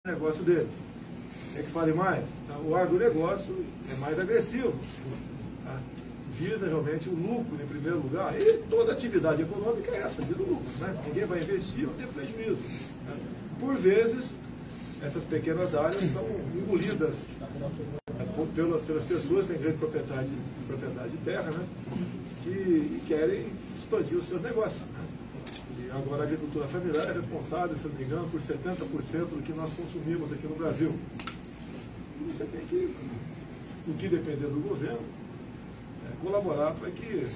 negócio deles. É que fale mais? O agronegócio é mais agressivo. Tá? Visa realmente o lucro em primeiro lugar. E toda atividade econômica é essa, visa o lucro. Né? Ninguém vai investir ou ter prejuízo. Né? Por vezes, essas pequenas áreas são engolidas pelas pessoas que têm grande propriedade de terra, né? que querem expandir os seus negócios. Né? E agora a agricultura familiar é responsável, se não me engano, por 70% do que nós consumimos aqui no Brasil. E você tem que, no que depender do governo, colaborar para que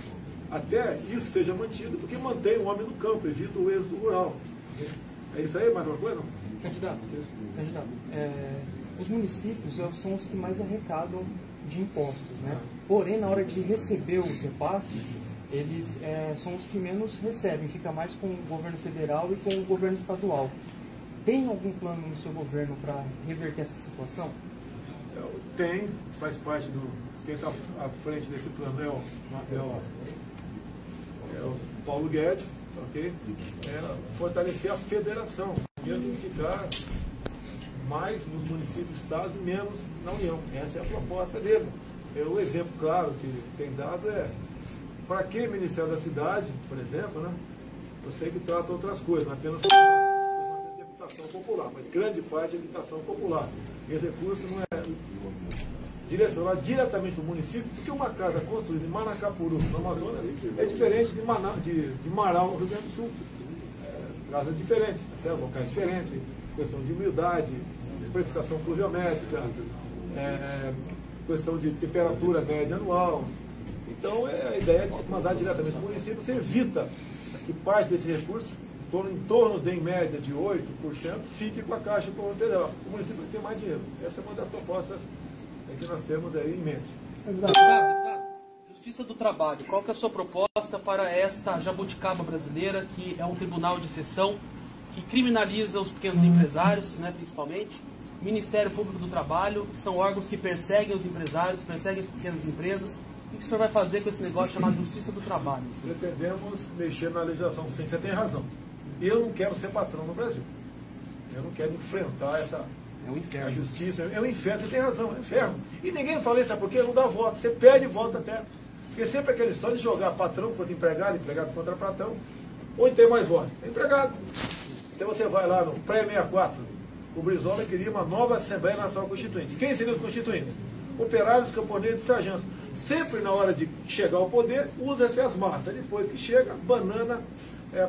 até isso seja mantido, porque mantém o homem no campo, evita o êxodo rural. É isso aí? Mais uma coisa? Candidato, os municípios são os que mais arrecadam de impostos, né? Porém, na hora de receber os repasses, eles são os que menos recebem, fica mais com o governo federal e com o governo estadual. Tem algum plano no seu governo para reverter essa situação? Tem, faz parte do... Quem está à frente desse plano é o Paulo Guedes, ok? Fortalecer a federação, mesmo ficar mais nos municípios, estados e menos na União. Essa é a proposta dele. O exemplo claro que tem dado é para que Ministério da Cidade, por exemplo, né? Eu sei que trata outras coisas, não apenas de habitação popular, mas grande parte é habitação popular. E esse recurso não é direcionado diretamente para o município, porque uma casa construída em Manacapuru, no Amazonas, é diferente de Marau, no Rio Grande do Sul. Casas diferentes, tá certo? Locais diferentes, questão de humildade, precipitação pluviométrica, questão de temperatura média anual. Então, a ideia de mandar diretamente para o município, você evita que parte desse recurso, em torno de, em média, de 8%, fique com a Caixa Econômica Federal. O município tem mais dinheiro. Essa é uma das propostas que nós temos aí em mente. Deputado, Justiça do Trabalho, qual que é a sua proposta para esta jabuticaba brasileira, que é um tribunal de exceção, que criminaliza os pequenos empresários, né, principalmente, Ministério Público do Trabalho, que são órgãos que perseguem os empresários, perseguem as pequenas empresas. O que o senhor vai fazer com esse negócio chamado Justiça do Trabalho? Pretendemos mexer na legislação, sim, você tem razão. Eu não quero ser patrão no Brasil. Eu não quero enfrentar essa... É um inferno. A justiça é um inferno, você tem razão, é um inferno. E ninguém fala isso, sabe por quê? Não dá voto, você perde voto até. Porque sempre aquela história de jogar patrão contra empregado, empregado contra patrão, onde tem mais votos? É empregado. Então você vai lá no pré-64, o Brizola queria uma nova Assembleia Nacional Constituinte. Quem seriam os constituintes? Operários, camponeses e sargentos. Sempre na hora de chegar ao poder, usa-se as massas. Depois que chega, banana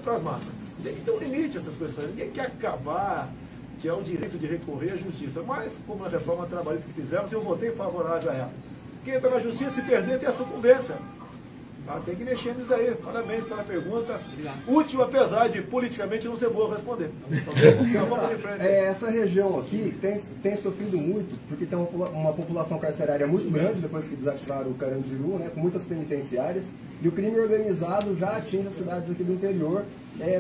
para as massas. Então limite essas questões. Ninguém quer acabar, que é o direito de recorrer à justiça. Mas, como na reforma trabalhista que fizemos, eu votei favorável a ela. Quem entra na justiça, se perder, tem a sucumbência. Tá? Tem que mexer nisso aí. Parabéns pela pergunta. Útil, apesar de politicamente não ser boa responder. Essa região aqui tem sofrido muito, porque tem uma população carcerária muito grande, depois que desativaram o Carandiru, né, com muitas penitenciárias, e o crime organizado já atinge as cidades aqui do interior.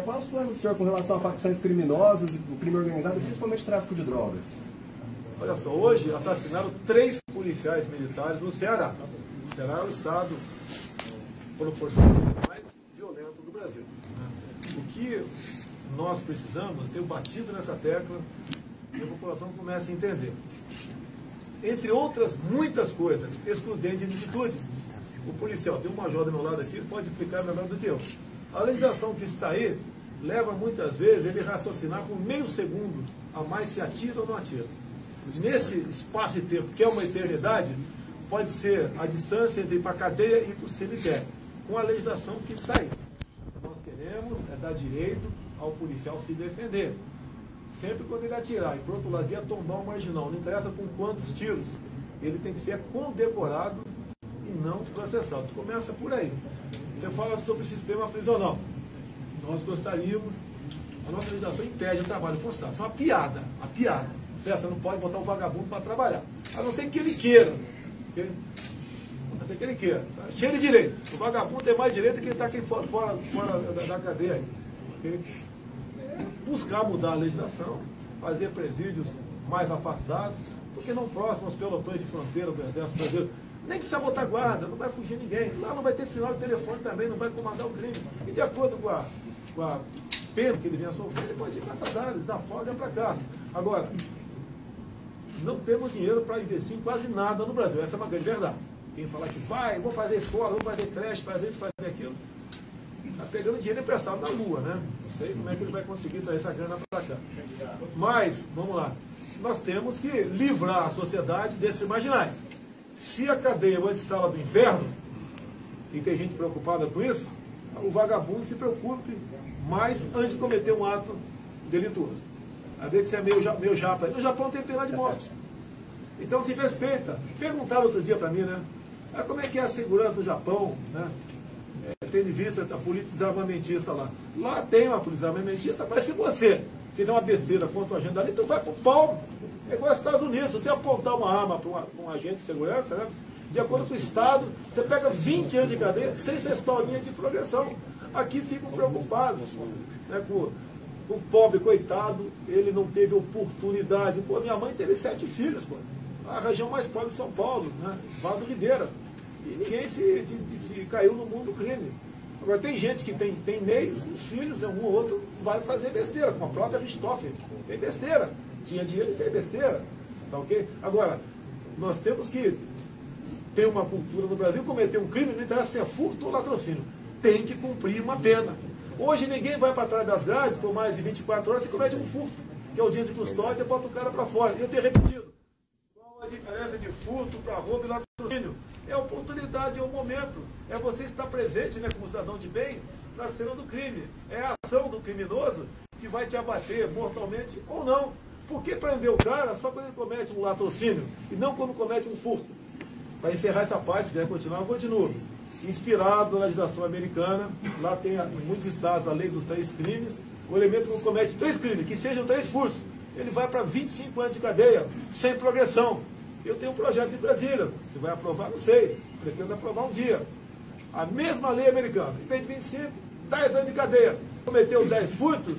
Quais os planos do senhor com relação a facções criminosas e o crime organizado, principalmente tráfico de drogas? Olha só, hoje assassinaram 3 policiais militares no Ceará. O Ceará é o estado proporcionalmente mais violento do Brasil. O que nós precisamos, tenho batido nessa tecla, e a população começa a entender. Entre outras muitas coisas, excludente de ilicitude. O policial, tem um major do meu lado aqui, ele pode explicar melhor do que eu. A legislação que está aí leva muitas vezes ele raciocinar com meio segundo a mais se atira ou não atira. Nesse espaço de tempo, que é uma eternidade, pode ser a distância entre ir para a cadeia e para o cemitério, com a legislação que está aí. O que nós queremos é dar direito ao policial se defender. Sempre quando ele atirar e por outro lado ia tombar um marginal, não interessa com quantos tiros, ele tem que ser condecorado e não processado. Começa por aí. Você fala sobre o sistema prisional. Nós gostaríamos, a nossa legislação impede o trabalho forçado. Isso é uma piada, Certo? Você não pode botar um vagabundo para trabalhar. A não ser que ele queira. A não ser que ele queira. Tá? Cheio de direito. O vagabundo tem mais direito que ele está aqui fora da cadeia. Okay? Buscar mudar a legislação, fazer presídios mais afastados, porque não próximos aos pelotões de fronteira do Exército Brasileiro. Nem precisa botar guarda, não vai fugir ninguém. Lá não vai ter sinal de telefone também, não vai comandar o crime. E de acordo com a pena que ele venha sofrer, ele pode ir para essas áreas, desafoga para cá. Agora, não temos dinheiro para investir em quase nada no Brasil. Essa é uma grande verdade. Quem falar que vai, vou fazer escola, vou fazer creche, fazer isso, fazer aquilo, está pegando dinheiro emprestado na lua, né? Não sei como é que ele vai conseguir trazer essa grana para cá. Mas, vamos lá, nós temos que livrar a sociedade desses marginais. Se a cadeia é uma antessala do inferno, e tem gente preocupada com isso, o vagabundo se preocupe mais antes de cometer um ato delituoso. A vez que você é meio japa, no Japão tem pena de morte. Então se respeita. Perguntaram outro dia para mim, né? Como é que é a segurança no Japão, né? Tendo em vista a política desarmamentista lá. Lá tem uma política desarmamentista, mas se você fizer uma besteira contra o agente ali, tu vai pro pau. É igual aos Estados Unidos. Se você apontar uma arma para um agente de segurança, né? De acordo com o Estado, você pega 20 anos de cadeia sem ser historinha de progressão. Aqui ficam preocupados, né, com o pobre coitado, ele não teve oportunidade. Pô, minha mãe teve 7 filhos, pô. A região mais pobre de São Paulo, né? Vado do Ribeira. E ninguém se caiu no mundo do crime. Agora, tem gente que tem meios, os filhos, um ou outro, vai fazer besteira, como a própria Richthofen. Tem besteira. Tinha dinheiro e fez besteira. Tá ok? Agora, nós temos que ter uma cultura no Brasil, cometer um crime, não interessa se é furto ou latrocínio. Tem que cumprir uma pena. Hoje ninguém vai para trás das grades por mais de 24 horas e comete um furto, que é o dia de custódia, bota o cara para fora. Eu tenho repetido. Qual a diferença de furto para roubo e latrocínio? É a oportunidade, é o momento. É você estar presente, né, como cidadão de bem na cena do crime. É a ação do criminoso que vai te abater mortalmente ou não. Por que prender o cara só quando ele comete um latrocínio e não quando comete um furto? Para encerrar essa parte, se quiser continuar, eu continuo. Inspirado na legislação americana, lá tem em muitos estados a lei dos 3 crimes, o elemento que comete 3 crimes, que sejam 3 furtos, ele vai para 25 anos de cadeia, sem progressão. Eu tenho um projeto de Brasília, se vai aprovar, não sei, pretendo aprovar um dia. A mesma lei americana, em vez de 25, 10 anos de cadeia. Cometeu 10 furtos,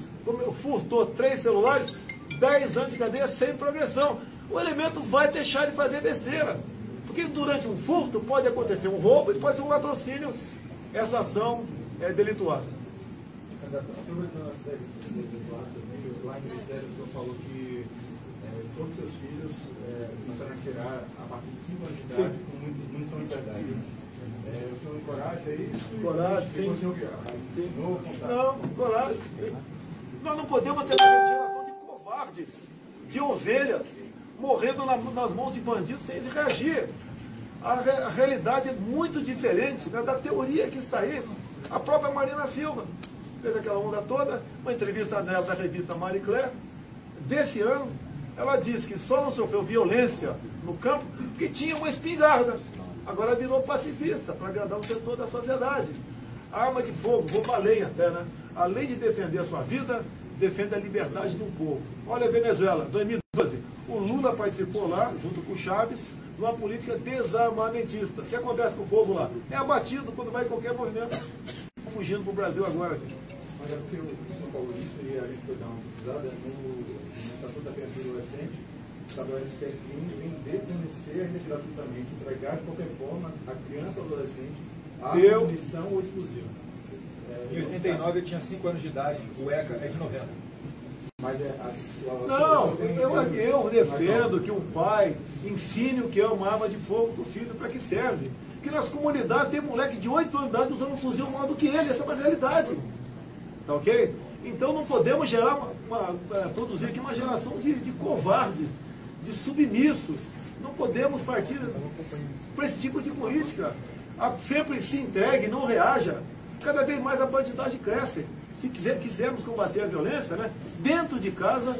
furtou 3 celulares, 10 anos de cadeia sem progressão. O elemento vai deixar de fazer besteira. Porque durante um furto pode acontecer um roubo e pode ser um latrocínio. Essa ação é delituosa. Aproveitando as teses delituosas, lá em Ministério o senhor falou que todos os seus filhos começaram a tirar a partir de 5 anos de idade com munição de verdade. O senhor encoraja isso? Coragem, sim. Sim. Não, coragem. Sim. Nós não podemos ter uma geração de covardes, de ovelhas, morrendo nas mãos de bandidos sem reagir. A realidade é muito diferente, né, da teoria que está aí. A própria Marina Silva fez aquela onda toda, uma entrevista nela da revista Marie Claire, desse ano. Ela disse que só não sofreu violência no campo porque tinha uma espingarda. Agora virou pacifista, para agradar um setor da sociedade. A arma de fogo, rouba-lenha até, né? Além de defender a sua vida, defende a liberdade do povo. Olha a Venezuela, 2012. O Lula participou lá, junto com o Chaves, numa política desarmamentista. O que acontece com o povo lá? É abatido quando vai em qualquer movimento. Fugindo para o Brasil agora. Mas é porque o senhor falou isso e a gente foi dar uma pesquisada no Estatuto da Criança e do Adolescente, estabelece que é crime vender, fornecer ainda gratuitamente, entregar de qualquer forma a criança ou adolescente a munição ou explosivo. Em 89 eu tinha 5 anos de idade, o ECA é de 90. Mas não, eu defendo que um pai ensine o que é uma arma de fogo para o filho, para que serve. Porque nas comunidades tem moleque de 8 anos de idade usando um fuzil maior do que ele, essa é uma realidade. Tá ok? Então não podemos produzir aqui uma geração de covardes, de submissos. Não podemos partir para esse tipo de política. Sempre se entregue, não reaja. Cada vez mais a bandidagem cresce. Se quisermos combater a violência, né, dentro de casa,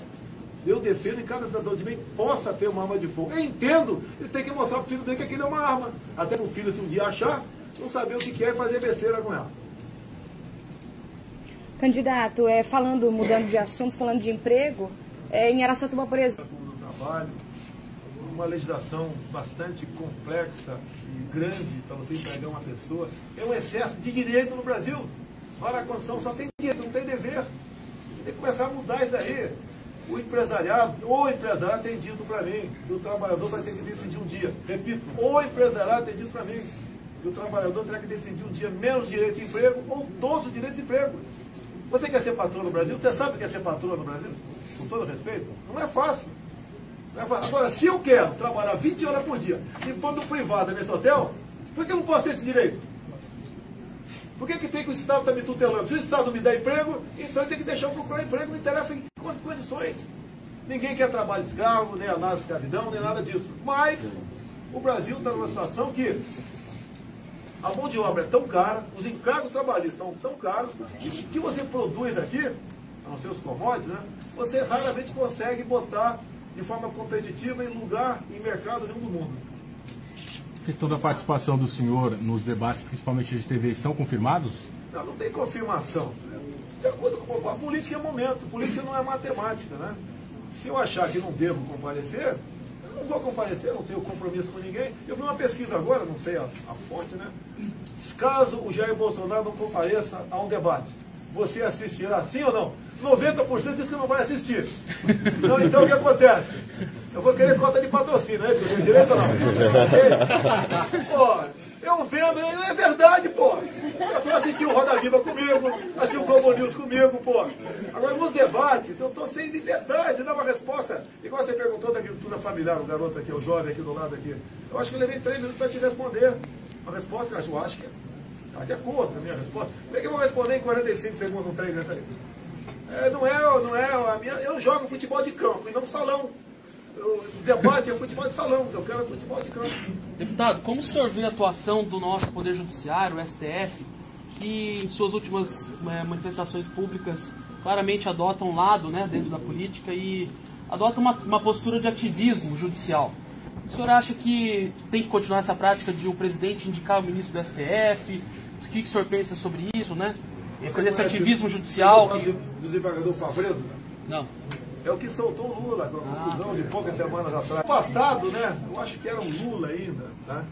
eu defendo que cada cidadão de bem possa ter uma arma de fogo. Eu entendo, ele tem que mostrar para o filho dele que aquilo é uma arma. Até para o filho, se um dia achar, não saber o que é e fazer besteira com ela. Candidato, mudando de assunto, falando de emprego, em Araçatuba, por exemplo. Do trabalho, uma legislação bastante complexa e grande para você empregar uma pessoa, é um excesso de direito no Brasil. Para a Constituição só tem direito, não tem dever. Tem que começar a mudar isso daí. O empresariado tem dito para mim que o trabalhador vai ter que decidir um dia. Repito, o empresariado tem dito para mim que o trabalhador terá que decidir um dia menos direito de emprego ou todos os direitos de emprego. Você quer ser patrão no Brasil? Você sabe o que é ser patrão no Brasil? Com todo respeito? Não é fácil. Agora, se eu quero trabalhar 20 horas por dia, limpando privada nesse hotel, por que eu não posso ter esse direito? Por que tem que o Estado estar me tutelando? Se o Estado me dá emprego, então eu tenho que deixar eu procurar emprego, não interessa em quantas condições. Ninguém quer trabalho escravo, nem a escravidão, nem nada disso. Mas o Brasil está numa situação que a mão de obra é tão cara, os encargos trabalhistas são tão caros, que você produz aqui, a não ser os commodities, né, você raramente consegue botar de forma competitiva em lugar, em mercado nenhum do mundo. A questão da participação do senhor nos debates, principalmente de TV, estão confirmados? Não tem confirmação. De acordo com a política é momento, política não é matemática, né? Se eu achar que não devo comparecer, eu não vou comparecer, não tenho compromisso com ninguém. Eu vi uma pesquisa agora, não sei a fonte, né? Caso o Jair Bolsonaro não compareça a um debate, você assistirá sim ou não? 90% diz que não vai assistir. Então o que acontece? Eu vou querer cota de patrocínio, é isso? Eu tenho direito ou não? Pô, eu vendo, é verdade, pô. Você vai assistir o Roda Viva comigo, assistir o Globo News comigo, pô. Agora, nos debates, eu estou sem liberdade de dar uma resposta. Igual você perguntou da agricultura familiar, o garoto aqui, o jovem aqui do lado aqui. Eu acho que eu levei 3 minutos para te responder. Uma resposta que eu acho que está de acordo com a minha resposta. Como é que eu vou responder em 45 segundos um trem dessa aí? Não é a minha. Eu jogo futebol de campo e não salão. O debate é futebol de salão, eu quero futebol de campo. Deputado, como o senhor vê a atuação do nosso Poder Judiciário, o STF, que em suas últimas manifestações públicas claramente adota um lado, né, dentro da política e adota uma postura de ativismo judicial? O senhor acha que tem que continuar essa prática de o presidente indicar o ministro do STF? O que o senhor pensa sobre isso, né? Esse ativismo judicial. Do desembargador Favredo? Não. É o que soltou o Lula com a confusão de poucas semanas atrás. Passado, né? Eu acho que era um Lula ainda. Né?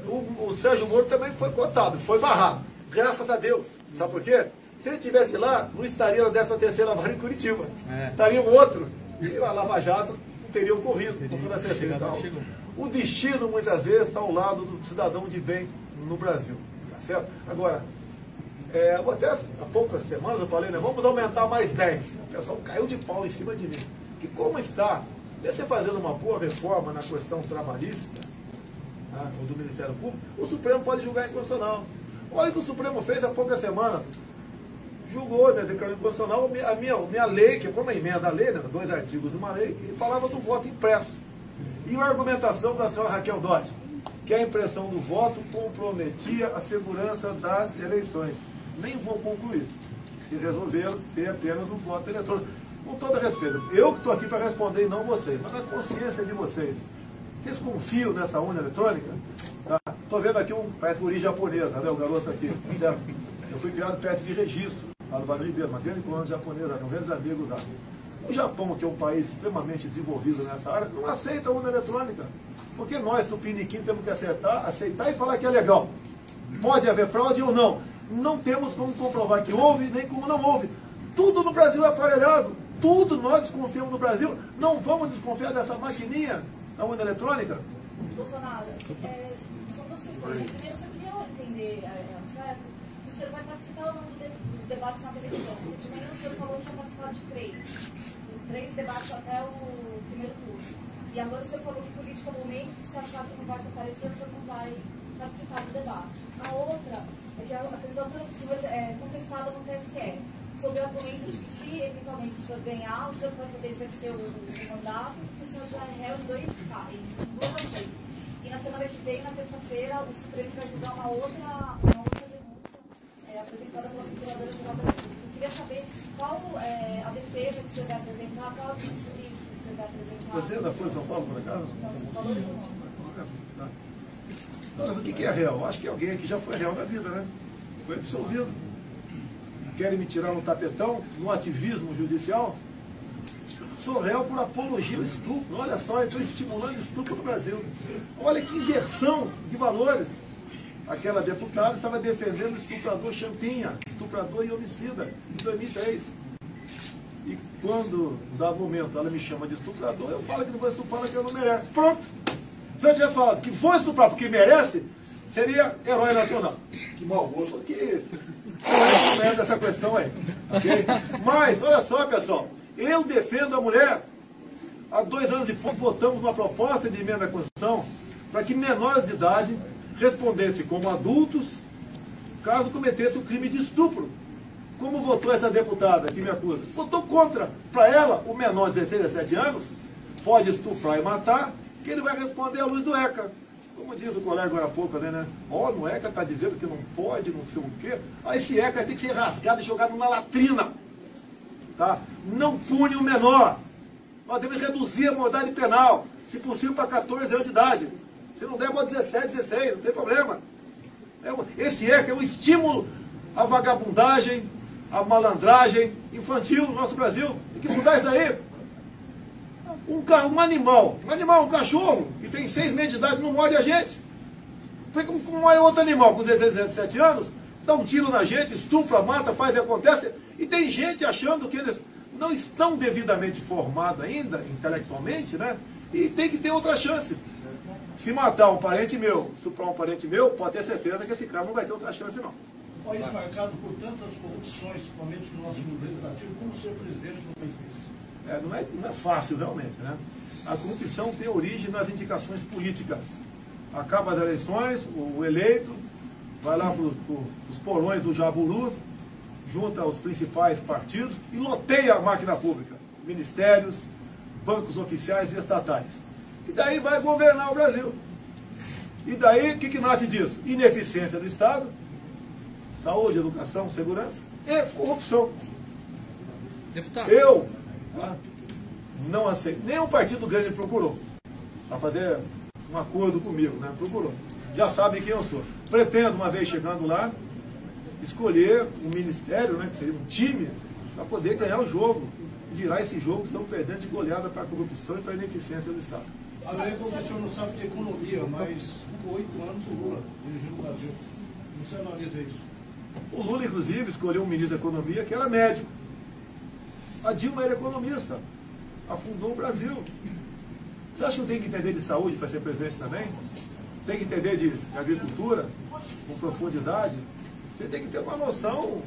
O Sérgio Moro também foi cotado, foi barrado. Graças a Deus. Sabe por quê? Se ele estivesse lá, não estaria na 13ª Vara em Curitiba. Estaria um outro. E a Lava Jato não teria ocorrido, com toda certeza. Então, o destino, muitas vezes, está ao lado do cidadão de bem no Brasil. Tá certo? Agora, até há poucas semanas eu falei, né, vamos aumentar mais 10. O pessoal caiu de pau em cima de mim. Que como está, você fazendo uma boa reforma na questão trabalhista, né, ou do Ministério Público, o Supremo pode julgar inconstitucional. Olha o que o Supremo fez há poucas semanas. Julgou, né, declarou inconstitucional a minha lei, que foi uma emenda à lei, né, 2 artigos de uma lei, que falava do voto impresso. E a argumentação da senhora Raquel Dodge, que a impressão do voto comprometia a segurança das eleições. Nem vou concluir. E resolveram ter apenas um voto eletrônico. Com todo respeito, eu que estou aqui para responder e não vocês, mas na consciência de vocês. Vocês confiam nessa urna eletrônica? Estou vendo aqui parece guri japonesa, né, o garoto aqui. Certo? Eu fui criado perto de Registro, lá no Vale do Ribeiro, uma grande colônia japonesa, com grandes amigos lá. O Japão, que é um país extremamente desenvolvido nessa área, não aceita a urna eletrônica. Porque nós, tupiniquim, temos que aceitar e falar que é legal. Pode haver fraude ou não. Não temos como comprovar que houve, nem como não houve. Tudo no Brasil é aparelhado. Tudo nós desconfiamos no Brasil. Não vamos desconfiar dessa maquininha da urna eletrônica? Bolsonaro, são 2 questões. Primeiro, eu só queria entender, certo, se o senhor vai participar ou não dos debates na televisão. Porque de manhã o senhor falou que ia participar de 3 debates até o primeiro turno. E agora o senhor falou que política é o momento que se achar que não vai comparecer, o senhor não vai participar do debate. A outra é que a prisão é contestada no TSE, sob o argumento de que se eventualmente o senhor ganhar, o senhor vai poder exercer o mandato, porque o senhor já é réu em 2 vezes. E na semana que vem, na terça-feira, o Supremo vai julgar uma outra denúncia apresentada pela Procuradora-Geral da República. Eu queria saber qual a defesa que o senhor vai apresentar, qual a defesa jurídica que o senhor vai apresentar. Você é da Folha de São Paulo, por acaso? Não, São Paulo não. Mas o que é réu? Acho que alguém aqui já foi réu na vida, né? Foi absolvido. Querem me tirar no tapetão, no ativismo judicial? Sou réu por apologia ao estupro. Olha só, eu estou estimulando o estupro no Brasil. Olha que inversão de valores. Aquela deputada estava defendendo o estuprador Champinha, estuprador e homicida, em 2003. E quando, dado momento, ela me chama de estuprador, eu falo que não vou estuprar porque eu não merece. Pronto! Se eu tivesse falado que vou estuprar porque merece, seria herói nacional. Que mau gosto, que não é dessa questão aí. Okay? Mas, olha só, pessoal, eu defendo a mulher. há 2 anos e pouco, votamos uma proposta de emenda à Constituição para que menores de idade respondessem como adultos caso cometesse o crime de estupro. Como votou essa deputada que me acusa? Votou contra. Para ela, o menor de 16 a 17 anos pode estuprar e matar, que ele vai responder à luz do ECA. Como diz o colega agora há pouco, né? Ó, no ECA está dizendo que não pode, não sei o quê. Aí esse ECA tem que ser rasgado e jogado numa latrina. Tá? Não pune o menor. Nós devemos reduzir a modalidade penal, se possível para 14 anos de idade. Se não der, para 17, 16, não tem problema. Esse ECA é um estímulo à vagabundagem, à malandragem infantil no nosso Brasil. Tem que mudar isso daí. Um animal, um cachorro, que tem 6 meses de idade, não morde a gente. Como é outro animal com 16, 17 anos, dá um tiro na gente, estupra, mata, faz e acontece. E tem gente achando que eles não estão devidamente formados ainda, intelectualmente, né? E tem que ter outra chance. Se matar um parente meu, estuprar um parente meu, pode ter certeza que esse cara não vai ter outra chance, não. Um país marcado por tantas corrupções, principalmente no nosso nível legislativo, como ser presidente do país desse? Não é fácil, realmente, né? A corrupção tem origem nas indicações políticas. Acaba as eleições, o eleito vai lá para os porões do Jaburu, junta os principais partidos e loteia a máquina pública, ministérios, bancos oficiais e estatais. E daí vai governar o Brasil. E daí, o que nasce disso? Ineficiência do Estado, saúde, educação, segurança e corrupção. Deputado. Eu não aceito. Nenhum partido grande procurou para fazer um acordo comigo, né? Procurou. Já sabe quem eu sou. Pretendo, uma vez chegando lá, escolher um ministério, né, que seria um time, para poder ganhar o jogo. E virar esse jogo que estão perdendo de goleada para a corrupção e para a ineficiência do Estado. Além como o senhor não sabe de economia, mas por 8 anos o Lula dirigindo o Brasil. Você analisa isso? O Lula, inclusive, escolheu um ministro da Economia que era médico. A Dilma era economista. Afundou o Brasil. Você acha que eu tenho que entender de saúde para ser presidente também? Tem que entender de agricultura com profundidade? Você tem que ter uma noção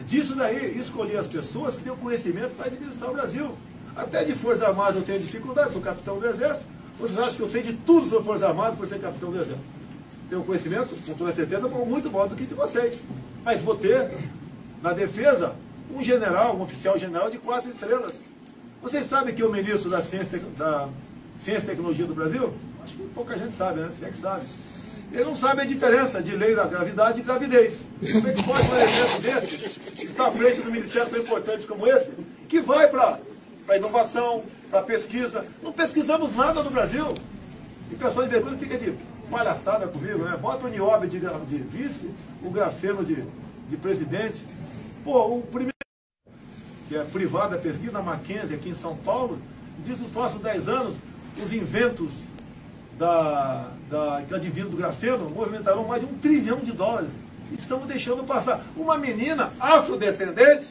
disso daí. Escolher as pessoas que têm o conhecimento para administrar o Brasil. Até de Forças Armadas eu tenho dificuldade, sou capitão do Exército. Vocês acham que eu sei de tudo sobre Forças Armadas por ser capitão do Exército? Tenho conhecimento, com toda certeza, muito maior do que de vocês. Mas vou ter, na defesa, um general, um oficial general de 4 estrelas. Vocês sabem que é o ministro da Ciência e Tecnologia do Brasil? Acho que pouca gente sabe, né? Se é que sabe. Ele não sabe a diferença de lei da gravidade e gravidez. Como é que pode um elemento desse estar à frente do ministério tão importante como esse, que vai para a inovação, para a pesquisa? Não pesquisamos nada no Brasil. E pessoal de vergonha fica de palhaçada comigo, né? Bota o Nióbio de vice, o Grafeno de presidente. Pô, o primeiro, que é privada, pesquisa, a Mackenzie, aqui em São Paulo, diz que nos próximos 10 anos, os inventos que adviram do grafeno movimentarão mais de $1 trilhão. E estamos deixando passar. Uma menina afrodescendente,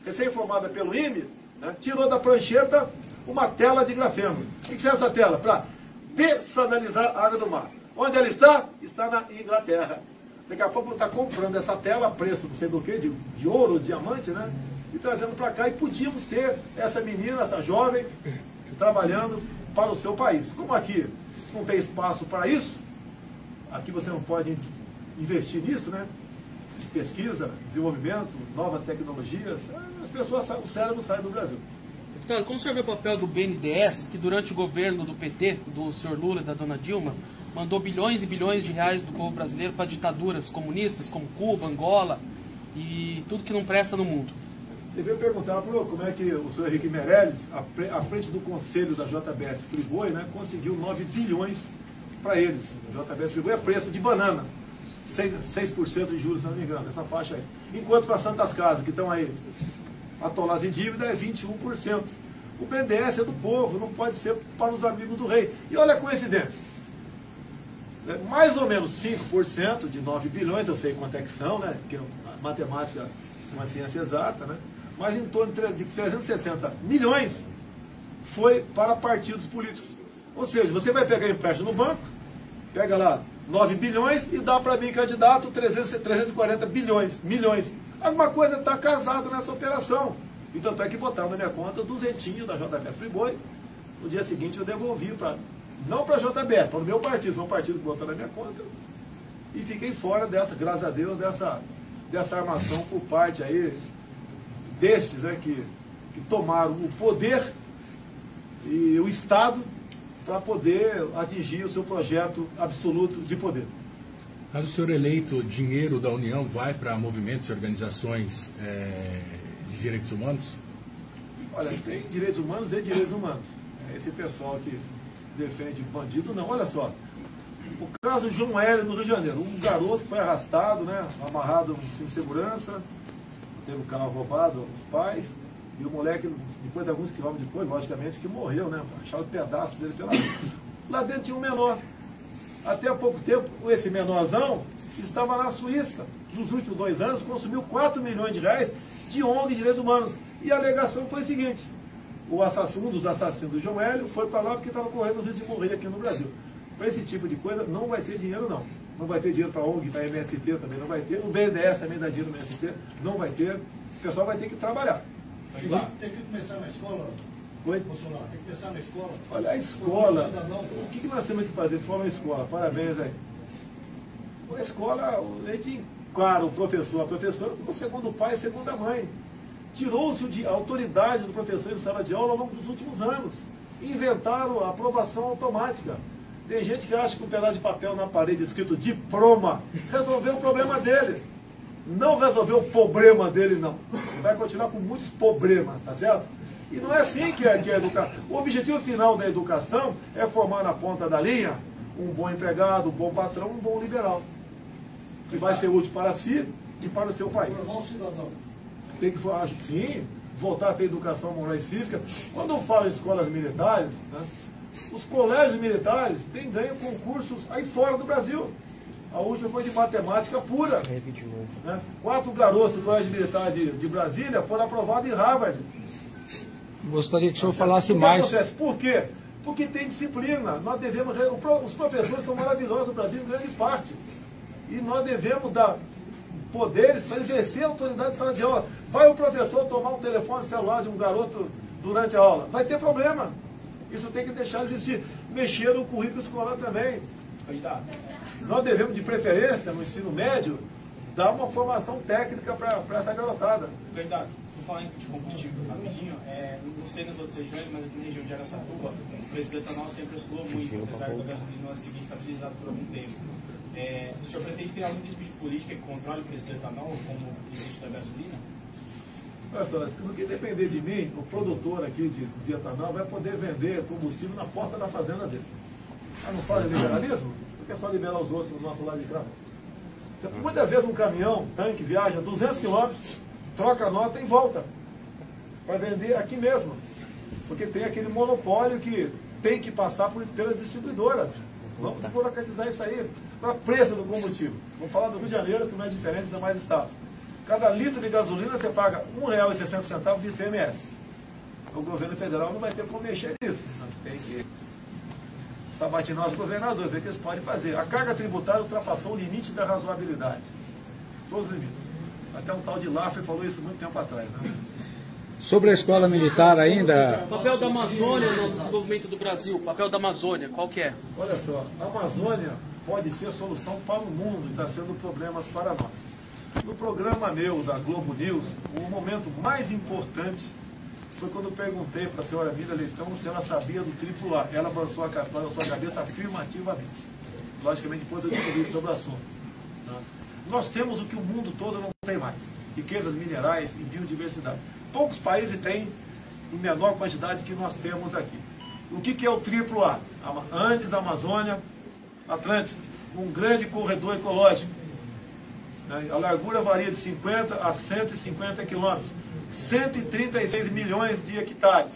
recém-formada pelo IME, né, tirou da prancheta uma tela de grafeno. O que serve essa tela? Para dessanalizar a água do mar. Onde ela está? Está na Inglaterra. Daqui a pouco está comprando essa tela a preço, não sei do que, de ouro, diamante, né? E trazendo para cá. E podíamos ter essa menina, essa jovem, trabalhando para o seu país. Como aqui não tem espaço para isso, aqui você não pode investir nisso, né? Pesquisa, desenvolvimento, novas tecnologias, as pessoas, o cérebro sai do Brasil. Deputado, como o senhor vê o papel do BNDES, que durante o governo do PT, do senhor Lula e da dona Dilma, mandou bilhões e bilhões de reais do povo brasileiro para ditaduras comunistas como Cuba, Angola e tudo que não presta no mundo? Devia perguntar como é que o senhor Henrique Meirelles, à frente do conselho da JBS Friboi, né, conseguiu 9 bilhões para eles. A JBS Friboi é preço de banana, 6% de juros, se não me engano, essa faixa aí. Enquanto para Santas Casas, que estão aí atoladas em dívida, é 21%. O BNDES é do povo, não pode ser para os amigos do rei. E olha a coincidência. Mais ou menos 5% de 9 bilhões, eu sei quanto é que são, né? Porque a matemática é uma ciência exata, né? Mas em torno de 360 milhões foi para partidos políticos. Ou seja, você vai pegar empréstimo no banco, pega lá 9 bilhões e dá para mim, candidato, 340 milhões. Alguma coisa está casada nessa operação. E tanto é que botaram na minha conta 200 da JBS Friboi. No dia seguinte eu devolvi não para a JBS, para o meu partido, foi um partido que botou na minha conta. E fiquei fora dessa, graças a Deus, dessa armação por parte aí destes, né, que tomaram o poder e o Estado para poder atingir o seu projeto absoluto de poder. Caso o senhor eleito, dinheiro da União vai para movimentos e organizações de direitos humanos? Olha, tem direitos humanos e direitos humanos. Esse pessoal que defende bandido, não. Olha só, o caso João Hélio no Rio de Janeiro, um garoto que foi arrastado, né, amarrado sem segurança, teve o carro roubado, os pais, e o moleque, depois de alguns quilômetros depois, logicamente, que morreu, né, acharam pedaços dele pela rua. Lá dentro tinha um menor. Até há pouco tempo, esse menorzão estava na Suíça. Nos últimos 2 anos, consumiu 4 milhões de reais de ONG de direitos humanos. E a alegação foi a seguinte: um dos assassinos do João Hélio foi para lá porque estava correndo o risco de morrer aqui no Brasil. Para esse tipo de coisa, não vai ter dinheiro, não. Não vai ter dinheiro para a ONG, para a MST também não vai ter. O BNDES também dá dinheiro no MST, não vai ter. O pessoal vai ter que trabalhar. Tem que começar na escola. Oi? Bolsonaro, tem que começar na escola. Olha, a escola. O que nós temos que fazer? Você falou na escola, parabéns aí. A escola, a gente encara o professor, a professora, como segundo pai e segunda mãe. Tirou-se a autoridade do professor em sala de aula ao longo dos últimos anos. Inventaram a aprovação automática. Tem gente que acha que um pedaço de papel na parede escrito diploma resolveu o problema dele. Não resolveu o problema dele, não. Ele vai continuar com muitos problemas, tá certo? E não é assim que é educar. O objetivo final da educação é formar na ponta da linha um bom empregado, um bom patrão, um bom liberal. Que vai ser útil para si e para o seu país. Formar um cidadão. Tem que, sim, voltar a ter educação moral e cívica. Quando eu falo em escolas militares, né, os colégios militares têm ganho concursos aí fora do Brasil. A última foi de matemática pura. Né? 4 garotos do colégio militar de Brasília foram aprovados em Harvard. Gostaria que o senhor falasse mais. Por quê? Porque tem disciplina. Nós devemos. Os professores são maravilhosos no Brasil, em grande parte. E nós devemos dar poderes para exercer a autoridade de sala de aula. Vai o professor tomar um telefone celular de um garoto durante a aula? Vai ter problema. Isso tem que deixar de existir. Mexer no currículo escolar também. Nós devemos, de preferência, no ensino médio, dar uma formação técnica para essa garotada. Verdade. Vou falar de combustível rapidinho. Não sei nas outras regiões, mas aqui na região de Araçatuba, o preço do etanol sempre oscilou muito, apesar da gasolina seguir estabilizado por algum tempo. O senhor pretende criar algum tipo de política que controle o preço do etanol, como existe da gasolina? Olha só, no que depender de mim, o produtor aqui de etanol vai poder vender combustível na porta da fazenda dele. Não fala em liberalismo? Por que só liberar os outros do nosso lado de cá? Muitas vezes um caminhão, tanque, viaja 200 quilômetros, troca a nota e volta. Vai vender aqui mesmo. Porque tem aquele monopólio que tem que passar pelas distribuidoras. Vamos burocratizar isso aí. Agora, preço do combustível. Vou falar do Rio de Janeiro, que não é diferente dos demais estados. Cada litro de gasolina você paga R$ 1,60 de ICMS. O governo federal não vai ter como mexer nisso. Tem que sabatinar os governadores, ver o que eles podem fazer. A carga tributária ultrapassou o limite da razoabilidade. Todos os limites. Até um tal de Laffer falou isso muito tempo atrás. Né? Sobre a escola militar ainda... O papel da Amazônia no desenvolvimento do Brasil, o papel da Amazônia, qual que é? Olha só, a Amazônia pode ser solução para o mundo e está sendo problemas para nós. No programa meu da Globo News, o momento mais importante foi quando eu perguntei para a senhora Mira Leitão se ela sabia do AAA. Ela balançou a cabeça afirmativamente. Logicamente, depois eu descobri sobre o assunto. Nós temos o que o mundo todo não tem mais. Riquezas minerais e biodiversidade. Poucos países têm em menor quantidade que nós temos aqui. O que é o AAA? Andes, Amazônia, Atlântico. Um grande corredor ecológico. A largura varia de 50 a 150 quilômetros. 136 milhões de hectares.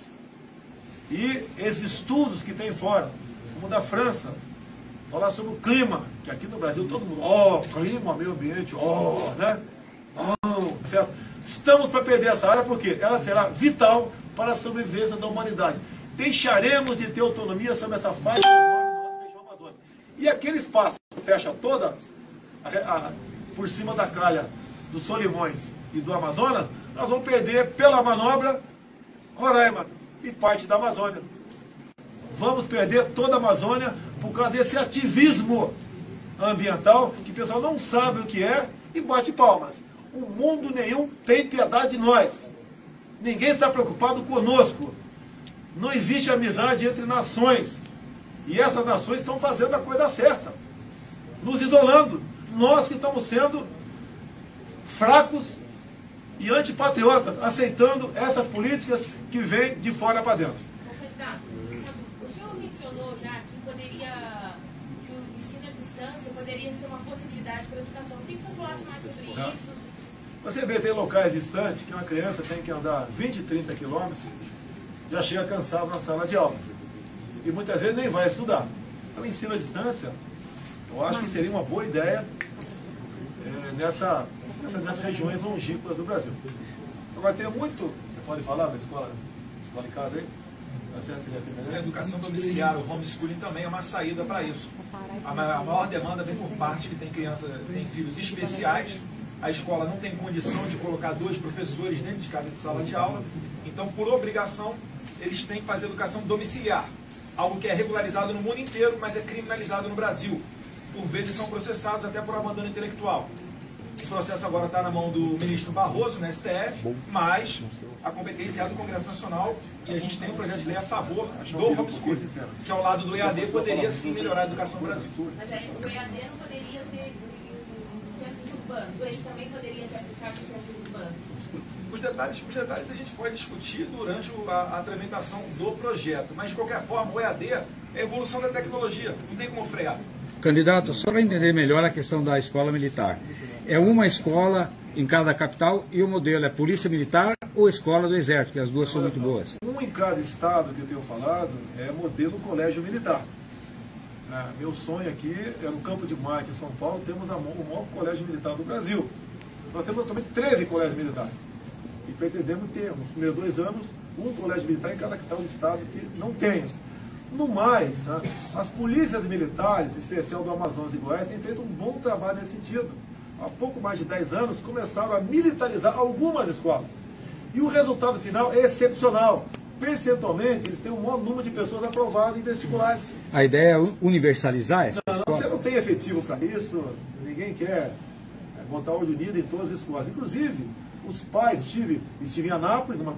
E esses estudos que tem fora, como o da França, falar sobre o clima, que aqui no Brasil todo mundo, clima, meio ambiente, né? Certo? Estamos para perder essa área porque ela será vital para a sobrevivência da humanidade. Deixaremos de ter autonomia sobre essa faixa enorme da nossa região amazônica. E aquele espaço que fecha toda por cima da calha dos Solimões e do Amazonas, nós vamos perder pela manobra Roraima e parte da Amazônia. Vamos perder toda a Amazônia por causa desse ativismo ambiental, que o pessoal não sabe o que é e bate palmas. O mundo nenhum tem piedade de nós. Ninguém está preocupado conosco. Não existe amizade entre nações. E essas nações estão fazendo a coisa certa, nos isolando. Nós que estamos sendo fracos e antipatriotas, aceitando essas políticas que vêm de fora para dentro. Candidato, o senhor mencionou já que o ensino à distância poderia ser uma possibilidade para a educação. Eu queria que o senhor falasse mais sobre isso. Você vê, tem locais distantes que uma criança tem que andar 20, 30 quilômetros, já chega cansado na sala de aula. E muitas vezes nem vai estudar. Então, ensino à distância, eu acho que seria uma boa ideia nessas regiões longínquas do Brasil. Agora, tem muito... Você pode falar da escola em casa aí? A educação domiciliar, o homeschooling também é uma saída para isso. A maior demanda vem por parte que tem filhos especiais. A escola não tem condição de colocar 2 professores dentro de cada sala de aula. Então, por obrigação, eles têm que fazer educação domiciliar. Algo que é regularizado no mundo inteiro, mas é criminalizado no Brasil. Por vezes são processados até por abandono intelectual. O processo agora está na mão do ministro Barroso, no STF, mas a competência é do Congresso Nacional e a gente tem um projeto de lei a favor do homeschooling, que ao lado do EAD poderia sim melhorar a educação no Brasil. Mas aí o EAD não poderia ser em centros urbanos, ou ele também poderia ser aplicado em centros urbanos? Os detalhes a gente pode discutir durante a tramitação do projeto, mas de qualquer forma o EAD é a evolução da tecnologia, não tem como frear. Candidato, só para entender melhor a questão da escola militar. É uma escola em cada capital e o modelo é Polícia Militar ou Escola do Exército, que as duas são muito boas? Um em cada estado que eu tenho falado é modelo Colégio Militar. Meu sonho aqui é no Campo de Marte, em São Paulo, temos o maior colégio militar do Brasil. Nós temos atualmente 13 colégios militares. E pretendemos ter, nos primeiros 2 anos, um colégio militar em cada capital do estado que não tem. No mais, as polícias militares, em especial do Amazonas e Goiás, têm feito um bom trabalho nesse sentido. Há pouco mais de 10 anos, começaram a militarizar algumas escolas. E o resultado final é excepcional. Percentualmente, eles têm um maior número de pessoas aprovadas em vestibulares. A ideia é universalizar essa escola? Você não tem efetivo para isso, ninguém quer botar olho unido em todas as escolas. Inclusive, os pais, estive em Anápolis, numa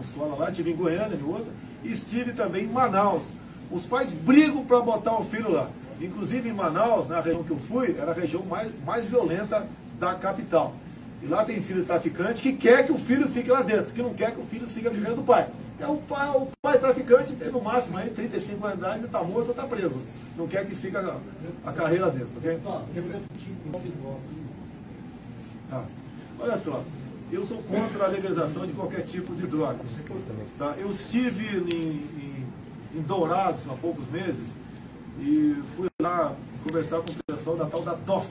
escola lá, estive em Goiânia, em outra, e estive também em Manaus. Os pais brigam para botar o filho lá. Inclusive em Manaus, na região que eu fui, era a região mais violenta da capital. E lá tem filho traficante que quer que o filho fique lá dentro, que não quer que o filho siga vivendo do pai. O pai traficante tem no máximo aí 35 anos de idade, está morto ou está preso. Não quer que siga a carreira dentro, ok? Tá. Olha só, eu sou contra a legalização de qualquer tipo de droga. Tá? Eu estive em Dourados há poucos meses e fui lá conversar com o pessoal da tal da DOF,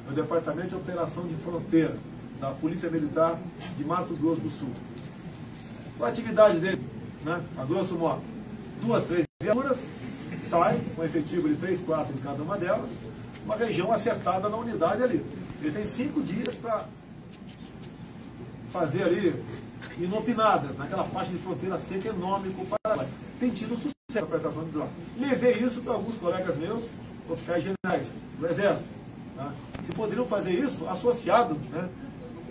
o Departamento de Operação de Fronteira, da Polícia Militar de Mato Grosso do Sul. A atividade dele, a grosso modo, 2, 3 viaturas, sai com efetivo de 3, 4 em cada uma delas, uma região acertada na unidade ali. Ele tem 5 dias para fazer ali inopinadas, naquela faixa de fronteira seca enorme com o Paraguai. Tem tido sucesso na prestação de drogas. Levei isso para alguns colegas meus, oficiais generais do Exército. Se poderiam fazer isso associado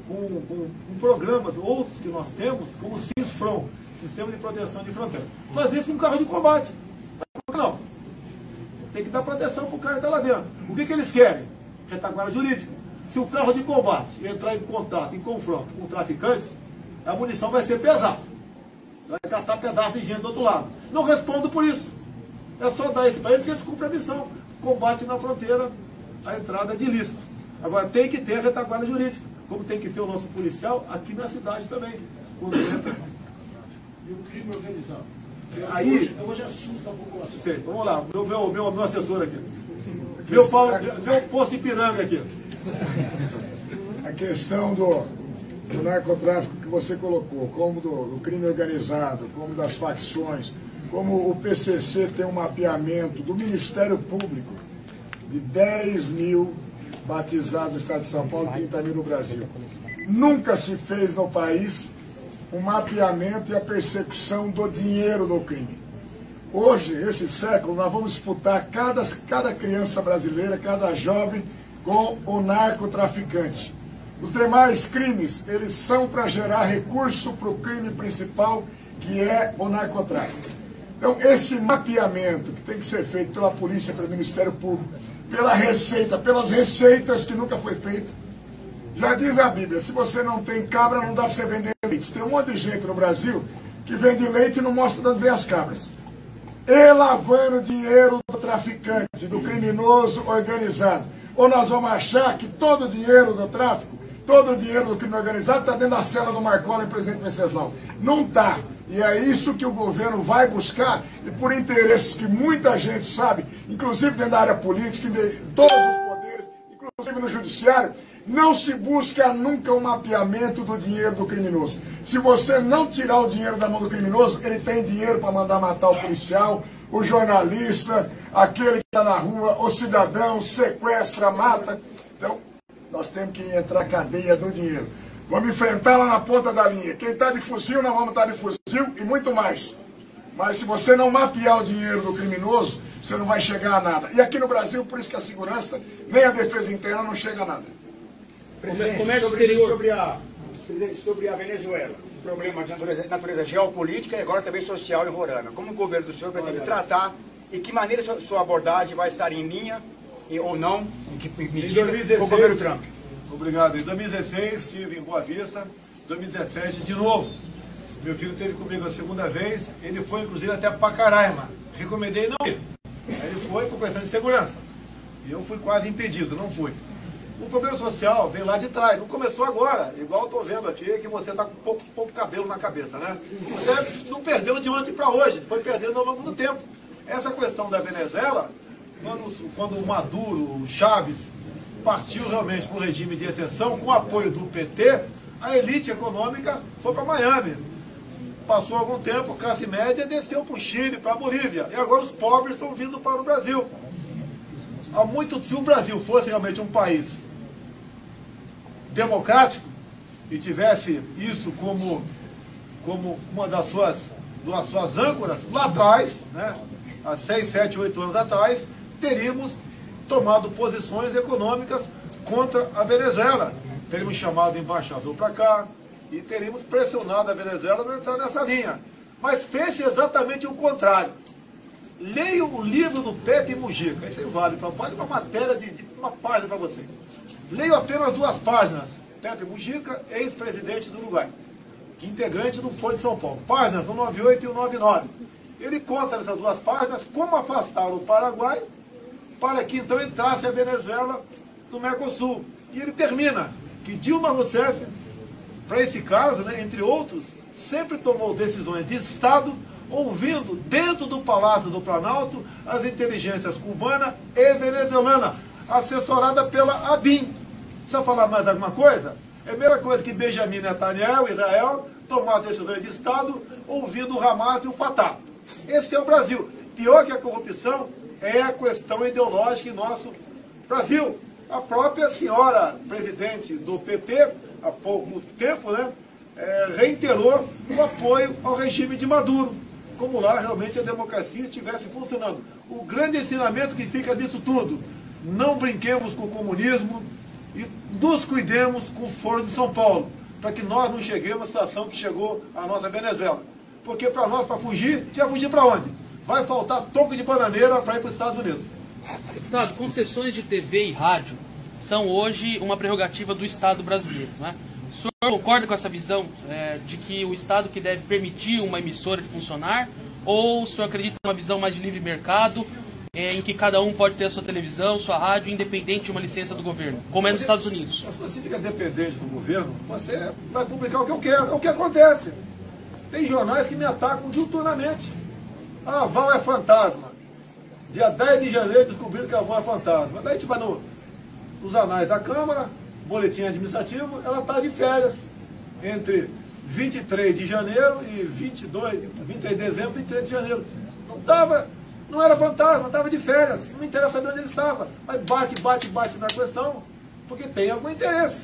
com programas outros que nós temos, como o CISFRON, Sistema de Proteção de Fronteira. Fazer isso com um carro de combate. Não. Tem que dar proteção para o cara que está lá dentro. O que eles querem? Retaguarda jurídica. Se o carro de combate entrar em contato, em confronto com traficantes, a munição vai ser pesada. Vai catar pedaços de gente do outro lado. Não respondo por isso. É só dar isso para eles que eles cumprem a missão. Combate na fronteira, a entrada de ilícitos. Agora tem que ter a retaguarda jurídica, como tem que ter o nosso policial aqui na cidade também. E o crime organizado? Aí, hoje assusta a população. Sei, vamos lá, meu assessor aqui. Meu posto Ipiranga aqui. A questão do narcotráfico que você colocou, como do crime organizado, como das facções, como o PCC tem um mapeamento do Ministério Público de 10 mil batizados no estado de São Paulo e 30 mil no Brasil. Nunca se fez no país o mapeamento e a persecução do dinheiro do crime. Hoje, esse século, nós vamos disputar cada criança brasileira, cada jovem, com o narcotraficante. Os demais crimes, eles são para gerar recurso para o crime principal, que é o narcotráfico. Então, esse mapeamento que tem que ser feito pela polícia, pelo Ministério Público, pela Receita, pelas receitas que nunca foi feito. Já diz a Bíblia, se você não tem cabra, não dá para você vender leite. Tem um monte de gente no Brasil que vende leite e não mostra de onde vem as cabras. E lavando dinheiro do traficante, do criminoso organizado. Ou nós vamos achar que todo o dinheiro do tráfico, todo o dinheiro do crime organizado está dentro da cela do Marcola e presidente Venceslau. Não está. E é isso que o governo vai buscar, e por interesses que muita gente sabe, inclusive dentro da área política, em todos os poderes, inclusive no judiciário, não se busca nunca um mapeamento do dinheiro do criminoso. Se você não tirar o dinheiro da mão do criminoso, ele tem dinheiro para mandar matar o policial, o jornalista, aquele que está na rua, o cidadão, sequestra, mata. Então, nós temos que entrar na cadeia do dinheiro. Vamos enfrentar lá na ponta da linha. Quem está de fuzil, nós vamos estar de fuzil e muito mais. Mas se você não mapear o dinheiro do criminoso, você não vai chegar a nada. E aqui no Brasil, por isso que a segurança, nem a defesa interna não chega a nada. Presidente, sobre a Venezuela, um problema de natureza geopolítica e agora também social em Roraima. Como o governo do senhor pretende tratar e que maneira sua abordagem vai estar em linha ou não, em que medida com o governo Trump? Obrigado. Em 2016 estive em Boa Vista, em 2017 de novo. Meu filho esteve comigo a segunda vez, ele foi inclusive até Pacaraima. Recomendei não ir. Aí ele foi por questão de segurança. E eu fui quase impedido, não fui. O problema social veio lá de trás, não começou agora, igual eu estou vendo aqui, que você está com pouco cabelo na cabeça, né? Você não perdeu de ontem para hoje, foi perdendo ao longo do tempo. Essa questão da Venezuela, quando o Maduro, o Chaves, partiu realmente para o regime de exceção, com o apoio do PT, a elite econômica foi para Miami. Passou algum tempo, a classe média desceu para o Chile, para a Bolívia, e agora os pobres estão vindo para o Brasil. Se o Brasil fosse realmente um país democrático e tivesse isso como uma das suas âncoras, lá atrás, né, há 6, 7, 8 anos atrás, teríamos tomado posições econômicas contra a Venezuela. Teríamos chamado o embaixador para cá e teríamos pressionado a Venezuela para entrar nessa linha. Mas fez exatamente o contrário. Leia o livro do Pepe Mujica, isso vale para uma matéria de uma página para vocês. Leio apenas 2 páginas. Pepe Mujica, ex-presidente do Uruguai, que integrante do Foro de São Paulo. Páginas 198 e 199. Ele conta nessas 2 páginas como afastar o Paraguai para que então entrasse a Venezuela do Mercosul. E ele termina que Dilma Rousseff, para esse caso, né, entre outros, sempre tomou decisões de Estado ouvindo dentro do Palácio do Planalto as inteligências cubana e venezuelana, assessorada pela ABIN. Precisa falar mais alguma coisa? É a mesma coisa que Benjamin Netanyahu, Israel, tomar decisões de Estado ouvindo o Hamas e o Fatah. Esse é o Brasil. Pior que a corrupção é a questão ideológica em nosso Brasil. A própria senhora presidente do PT, há pouco tempo, né, reiterou o apoio ao regime de Maduro, como lá realmente a democracia estivesse funcionando. O grande ensinamento que fica disso tudo: não brinquemos com o comunismo e nos cuidemos com o Foro de São Paulo, para que nós não cheguemos à situação que chegou a nossa Venezuela. Porque para nós, para fugir, tinha fugir para onde? Vai faltar toco de bananeira para ir para os Estados Unidos. Deputado, concessões de TV e rádio são hoje uma prerrogativa do Estado brasileiro, né? O senhor concorda com essa visão de que o Estado que deve permitir uma emissora de funcionar, ou o senhor acredita numa visão mais de livre mercado, em que cada um pode ter a sua televisão, sua rádio, independente de uma licença do governo, como é nos Estados Unidos? Se você fica dependente do governo, você vai publicar o que eu quero. É o que acontece. Tem jornais que me atacam diuturnamente. A Val é fantasma. Dia 10 de janeiro descobriram que a Val é fantasma. Daí a gente vai nos anais da Câmara, boletim administrativo, ela está de férias entre 23 de janeiro e 23 de dezembro, 23 de janeiro. Não era fantasma, estava de férias, não interessa saber onde ele estava. Mas bate na questão, porque tem algum interesse.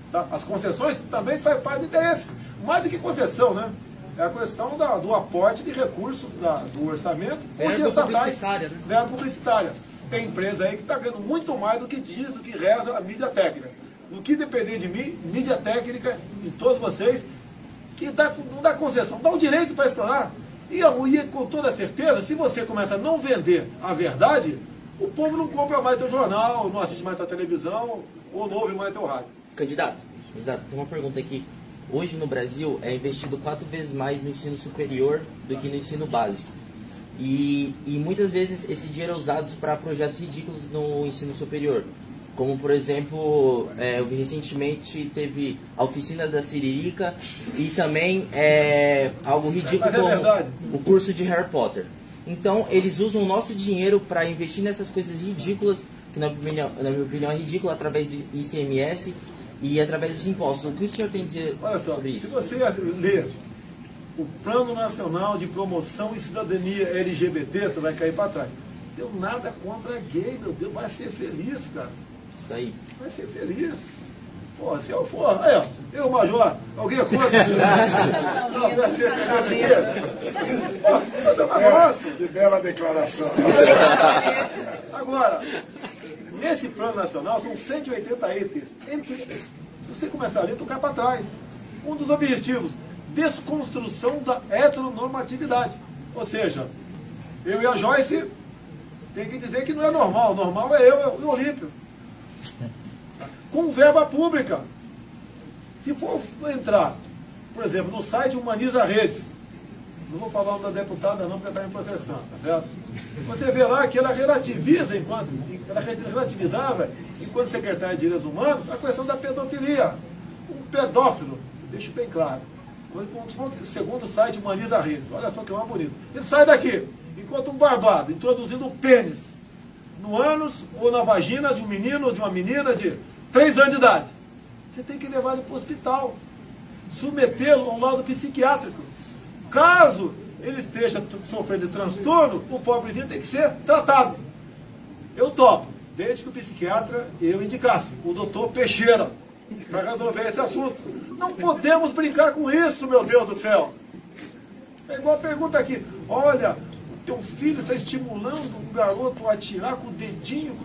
Tá? As concessões também fazem parte do interesse. mais do que concessão, né? É a questão do aporte de recursos do orçamento, verba publicitária, né? Verba publicitária. Tem empresa aí que está ganhando muito mais do que diz, do que reza a mídia técnica. No que depender de mim, mídia técnica, de todos vocês, que não dá concessão, dá o direito para explorar. E com toda certeza, se você começa a não vender a verdade, o povo não compra mais teu jornal, não assiste mais tua televisão, ou não ouve mais teu rádio. Candidato, tem uma pergunta aqui. Hoje no Brasil é investido 4 vezes mais no ensino superior do que no ensino básico. E muitas vezes esse dinheiro é usado para projetos ridículos no ensino superior. Como, por exemplo, eu vi recentemente teve a oficina da Siririca e também algo ridículo como o curso de Harry Potter. Então, eles usam o nosso dinheiro para investir nessas coisas ridículas, que na minha opinião é ridícula, através do ICMS e através dos impostos. O que o senhor tem a dizer sobre isso? Se você ler o Plano Nacional de Promoção e Cidadania LGBT, tu vai cair para trás. Não tenho nada contra gay, meu Deus, vai ser feliz, cara. Isso aí. Vai ser feliz. Pô, se eu for... Aí, ó, eu, Major, alguém é contra? Não, vai ser feliz aqui. Pô, que bela declaração. Agora, nesse Plano Nacional são 180 itens. Se você começar ali, tu cai para trás. Um dos objetivos, desconstrução da heteronormatividade. Ou seja, eu e a Joyce tem que dizer que não é normal. Normal é eu e o Olímpio. Com verba pública. Se for entrar, por exemplo, no site Humaniza Redes, não vou falar o nome da deputada não, porque está em processão, tá certo? Você vê lá que ela relativiza, ela relativizava, enquanto secretária de Direitos Humanos, a questão da pedofilia. Um pedófilo, deixo bem claro, segundo o site Humaniza Redes, olha só que é uma bonita. Ele sai daqui, enquanto um barbado, introduzindo um pênis no ânus ou na vagina de um menino ou de uma menina de 3 anos de idade. Você tem que levar ele para o hospital, submetê-lo a um laudo psiquiátrico. Caso ele esteja sofrendo de transtorno, o pobrezinho tem que ser tratado. Eu topo, desde que o psiquiatra eu indicasse, o doutor Peixeira, para resolver esse assunto. Não podemos brincar com isso, meu Deus do céu. É igual a pergunta aqui, olha, teu filho está estimulando um garoto a atirar com o dedinho.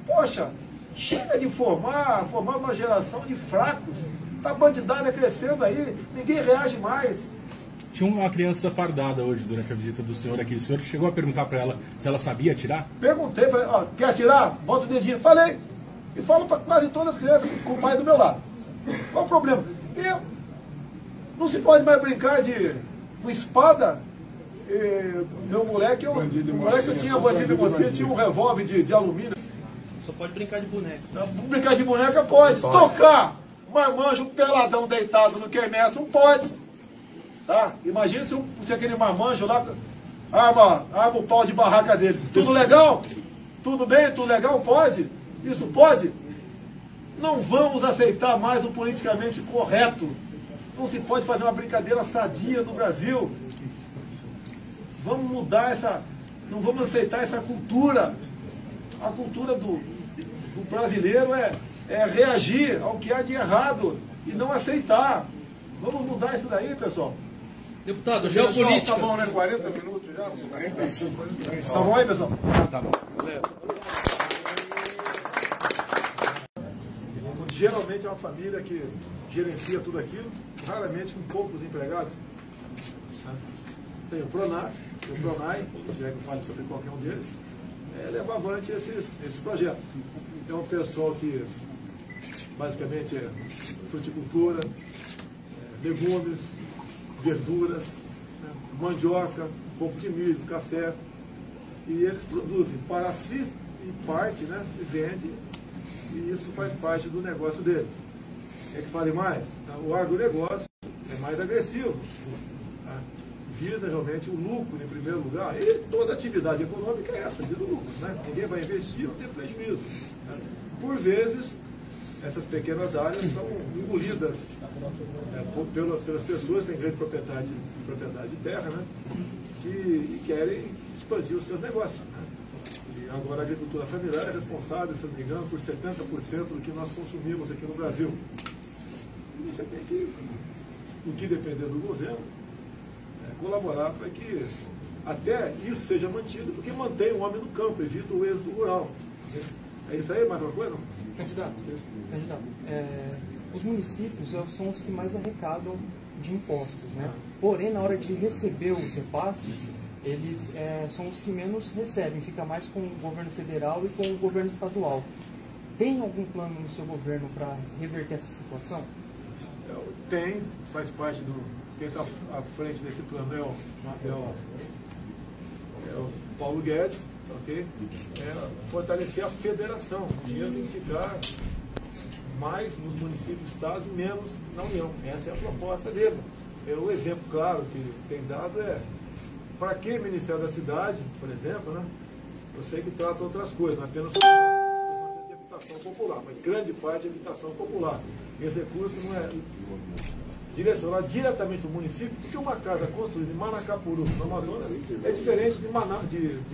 Poxa, chega de formar uma geração de fracos. Tá a bandidada crescendo aí, ninguém reage mais. Tinha uma criança fardada hoje durante a visita do senhor aqui. O senhor chegou a perguntar para ela se ela sabia atirar? Perguntei, falei, ó, quer atirar? Bota o dedinho. Falei. E falo para quase todas as crianças com o pai do meu lado. Qual o problema? Não se pode mais brincar com espada. Meu moleque, eu tinha bandido de mocinha, tinha um revólver de alumínio. Só pode brincar de boneca. Brincar de boneca pode. Tocar marmanjo, um peladão deitado no quermesse, não pode. Tá? Imagina se aquele marmanjo lá arma o pau de barraca dele. Tudo legal? Tudo bem? Tudo legal? Pode? Isso pode? Não vamos aceitar mais o politicamente correto. Não se pode fazer uma brincadeira sadia no Brasil. Vamos mudar não vamos aceitar essa cultura. A cultura do brasileiro é reagir ao que há de errado e não aceitar. Vamos mudar isso daí, pessoal. Deputado, geopolítica. Tá bom, né? 40 minutos já? 45. Tá bom aí, pessoal? Tá bom. Geralmente é uma família que gerencia tudo aquilo, raramente com poucos empregados. Tem o Pronaf, o Pronai, se quiser que eu fale sobre qualquer um deles, levar avante esse projeto. É um pessoal que basicamente é fruticultura, legumes, verduras, mandioca, um pouco de milho, café, e eles produzem para si e parte, né, e vende, e isso faz parte do negócio deles. Quer que fale mais? O agronegócio é mais agressivo, tá? Visa realmente o lucro em primeiro lugar, e toda atividade econômica é essa, visa o lucro, né? Ninguém vai investir, não tem prejuízo. Né? Por vezes, essas pequenas áreas são engolidas pelas pessoas que têm grande propriedade de terra, né? Que querem expandir os seus negócios. Né? E agora a agricultura familiar é responsável, se não me engano, por 70% do que nós consumimos aqui no Brasil. E você tem que no que depender do governo, colaborar para que até isso seja mantido, porque mantém o homem no campo, evita o êxodo rural. É isso aí, mais uma coisa? Candidato, os municípios são os que mais arrecadam de impostos, né? Porém, na hora de receber os repasses, eles são os que menos recebem, fica mais com o governo federal e com o governo estadual. Tem algum plano no seu governo para reverter essa situação? Tem, faz parte do... Quem está à frente desse plano é o Paulo Guedes, ok? Fortalecer a federação. O dinheiro tem que ficar mais nos municípios, estados e menos na União. Essa é a proposta dele. O exemplo claro que tem dado para que Ministério da Cidade, por exemplo, né? Eu sei que trata outras coisas, não apenas de habitação popular, mas grande parte de habitação popular. Esse recurso não é direcionado diretamente para o município, porque uma casa construída em Manacapuru, no Amazonas, é diferente de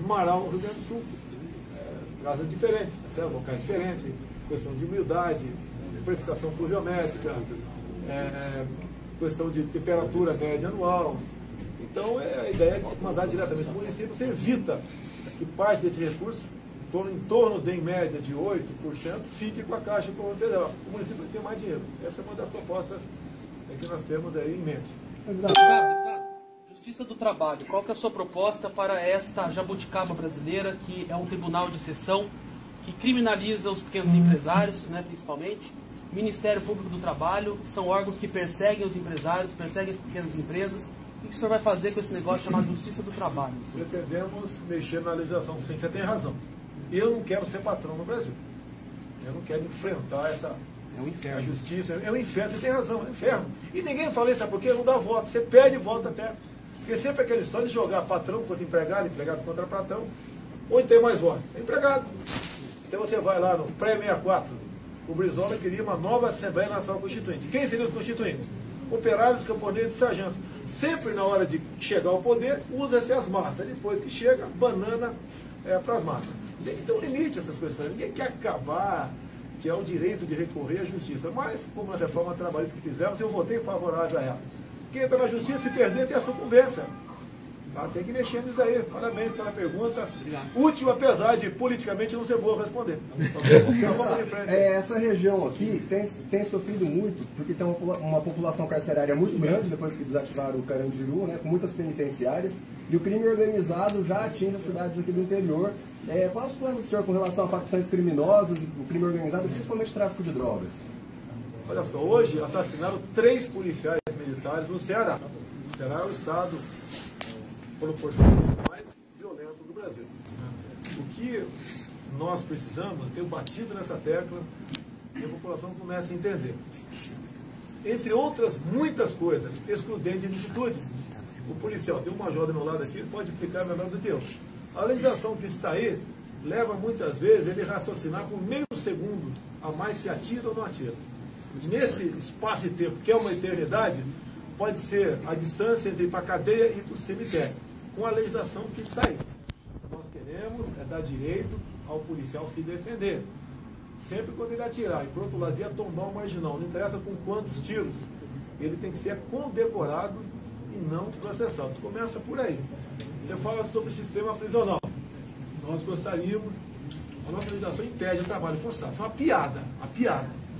Marau, no Rio Grande do Sul. Casas diferentes, tá certo? Locais diferentes, questão de humildade, precipitação pluviométrica, questão de temperatura média anual. Então, a ideia é de mandar diretamente para o município, você evita que parte desse recurso, em torno de, em média, de 8%, fique com a Caixa Econômica Federal. O município vai ter mais dinheiro. Essa é uma das propostas que nós temos aí em mente. Deputado, Justiça do Trabalho, qual que é a sua proposta para esta jabuticaba brasileira, que é um tribunal de exceção, que criminaliza os pequenos empresários, né, principalmente? Ministério Público do Trabalho, são órgãos que perseguem os empresários, perseguem as pequenas empresas. O que o senhor vai fazer com esse negócio chamado Justiça do Trabalho? Pretendemos mexer na legislação, sim, você tem razão. Eu não quero ser patrão no Brasil. Eu não quero enfrentar essa... É um inferno. A justiça é um inferno, você tem razão, é um inferno. E ninguém fala isso, sabe por quê? Não dá voto, você pede voto até. Porque sempre aquela história de jogar patrão contra empregado, empregado contra patrão, onde tem mais votos? É empregado. Então você vai lá no pré-64, o Brizola queria uma nova Assembleia Nacional Constituinte. Quem seriam os constituintes? Operários, camponeses e sargentos. Sempre na hora de chegar ao poder, usa-se as massas. Depois que chega, banana para as massas. Então limite essas questões. Ninguém quer acabar, que é o direito de recorrer à justiça. Mas, como a reforma trabalhista que fizemos, eu votei favorável a ela. Quem entra na justiça se perder tem a sucumbência. Tá? Tem que mexer nisso aí. Parabéns pela pergunta. Útil, apesar de politicamente não ser boa responder. Então, vamos em frente. Essa região aqui tem sofrido muito, porque tem uma população carcerária muito grande, depois que desativaram o Carandiru, né, com muitas penitenciárias, e o crime organizado já atinge as cidades aqui do interior. Quais os planos do senhor com relação a facções criminosas, o crime organizado, principalmente tráfico de drogas? Olha só, hoje assassinaram 3 policiais militares no Ceará. O Ceará é o estado proporcionalmente mais violento do Brasil. O que nós precisamos, eu tenho batido nessa tecla, e a população começa a entender. Entre outras muitas coisas, excludente de licitude. O policial, tem um major do meu lado aqui, ele pode explicar melhor do que eu. A legislação que está aí leva muitas vezes ele raciocinar por meio segundo a mais se atira ou não atira. Nesse espaço de tempo, que é uma eternidade, pode ser a distância entre ir para a cadeia e para o cemitério, com a legislação que está aí. Nós queremos dar direito ao policial se defender. Sempre quando ele atirar e por outro lado ia tombar o marginal, não interessa com quantos tiros, ele tem que ser condecorado e não processado. Começa por aí. Você fala sobre o sistema prisional. Nós gostaríamos, a nossa legislação impede o trabalho forçado. Isso é uma piada,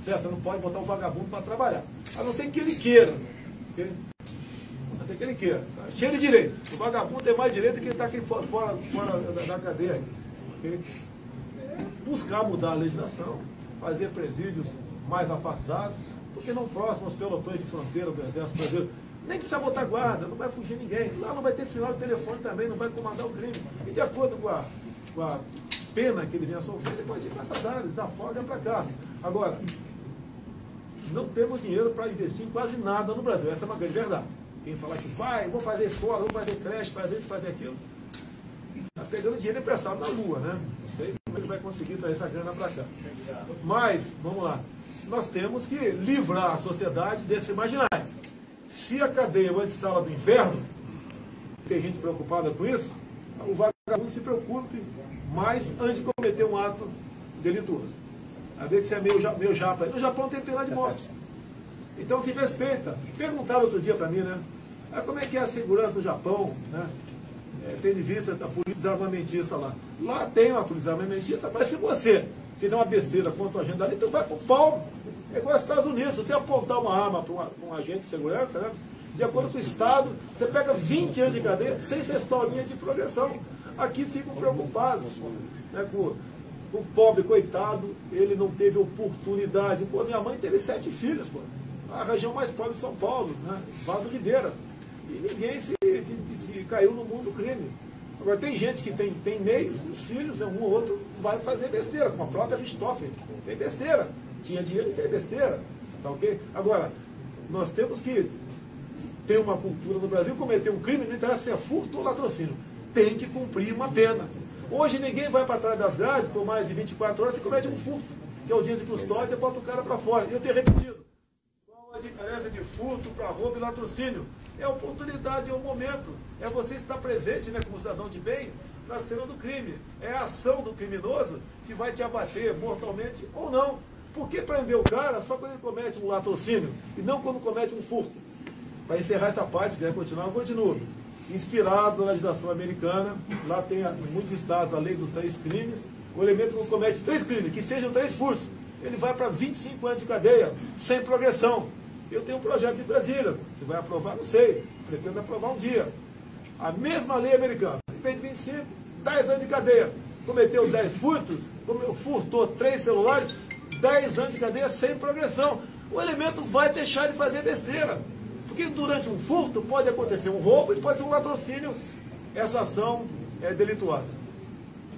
Certo? Você não pode botar um vagabundo para trabalhar, a não ser que ele queira. Okay? A não ser que ele queira. Tá? Cheio de direito. O vagabundo tem mais direito que ele está aqui fora da cadeia. Okay? Buscar mudar a legislação, fazer presídios mais afastados, porque não próximos aos pelotões de fronteira do Exército Brasileiro. Nem precisa botar guarda, não vai fugir ninguém. Lá não vai ter sinal de telefone também, não vai comandar o crime. E de acordo com a pena que ele venha sofrer, ele pode ir para essas áreas, desafoga para cá. Agora, não temos dinheiro para investir em quase nada no Brasil. Essa é uma grande verdade. Quem falar que vou fazer escola, vou fazer creche, fazer isso, fazer aquilo, está pegando dinheiro emprestado na lua, né? Não sei como ele vai conseguir trazer essa grana para cá. Mas, vamos lá, nós temos que livrar a sociedade desses marginais. Se a cadeia é uma sala do inferno, tem gente preocupada com isso, o vagabundo se preocupe mais antes de cometer um ato delituoso. A ver que você é meio japa. No Japão tem pena de morte. Então se respeita. Perguntaram outro dia para mim, né? Como é que é a segurança no Japão, né? Tendo em vista a polícia desarmamentista lá. Lá tem uma polícia desarmamentista, mas se você fizer uma besteira contra o agente ali, então vai pro pau. É igual aos Estados Unidos. Se você apontar uma arma para um agente de segurança, né? De acordo com o Estado, você pega 20 anos de cadeia sem ser historinha de progressão. Aqui ficam preocupados, né, com o pobre coitado, ele não teve oportunidade. Pô, minha mãe teve 7 filhos, pô. A região mais pobre de São Paulo, né? Vaz do Ribeira. E ninguém se caiu no mundo do crime. Agora tem gente que tem meios, os filhos, um ou outro vai fazer besteira, como a própria Richthofen. Tem besteira. Tinha dinheiro e fez besteira. Tá ok? Agora, nós temos que ter uma cultura no Brasil, cometer um crime, não interessa se é furto ou latrocínio. Tem que cumprir uma pena. Hoje ninguém vai para trás das grades por mais de 24 horas e comete um furto, que é o dia de custódia, bota o cara para fora. E eu tenho repetido. Qual a diferença de furto para roubo e latrocínio? É a oportunidade, é o momento. É você estar presente, né, como cidadão de bem na cena do crime. É a ação do criminoso se vai te abater mortalmente ou não. Por que prender o cara só quando ele comete um latrocínio e não quando comete um furto? Para encerrar essa parte, se quer continuar, eu continuo. Inspirado na legislação americana, lá tem em muitos estados a lei dos 3 crimes. O elemento que comete 3 crimes, que sejam 3 furtos, ele vai para 25 anos de cadeia, sem progressão. Eu tenho um projeto de Brasília, se vai aprovar, não sei, pretendo aprovar um dia. A mesma lei americana, em vez de 25, 10 anos de cadeia. Cometeu 10 furtos, furtou 3 celulares, 10 anos de cadeia sem progressão. O elemento vai deixar de fazer besteira. Porque durante um furto pode acontecer um roubo e pode ser um latrocínio. Essa ação é delituosa.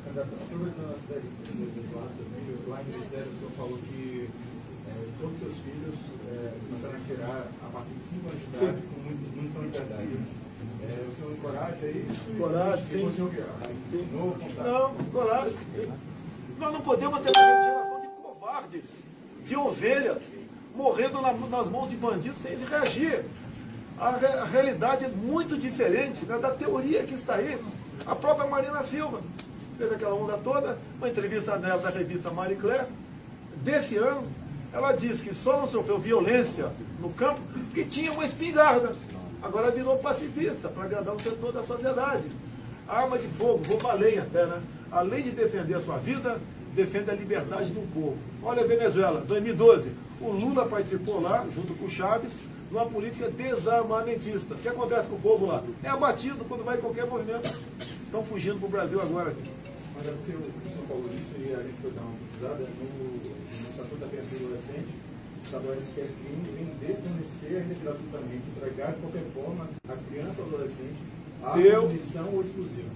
Aproveitando as 10 filhos, lá em Ministério o senhor falou que todos os seus filhos começaram a tirar a partir de 5 anos de idade com munição de verdade. O senhor encoraja isso? Coragem, sim. O senhor ensinou, não, coragem. Nós não podemos ter uma geração de covardes, de ovelhas, morrendo nas mãos de bandidos sem reagir. A realidade é muito diferente, né, da teoria que está aí. A própria Marina Silva fez aquela onda toda, uma entrevista nela da revista Marie Claire, desse ano. Ela disse que só não sofreu violência no campo porque tinha uma espingarda. Agora virou pacifista, para agradar um setor da sociedade. A arma de fogo, rouba a lenha até, né? Além de defender a sua vida, defende a liberdade de um povo. Olha a Venezuela, 2012. O Lula participou lá, junto com o Chaves, numa política desarmamentista. O que acontece com o povo lá? É abatido quando vai em qualquer movimento. Estão fugindo para o Brasil agora. Mas é porque o senhor falou isso e a gente foi dar uma pesquisada no Estatuto da Criança e do Adolescente. Estabelece que é crime desfornecer ainda gratuitamente, entregar de qualquer forma a criança ou adolescente a munição ou explosivo.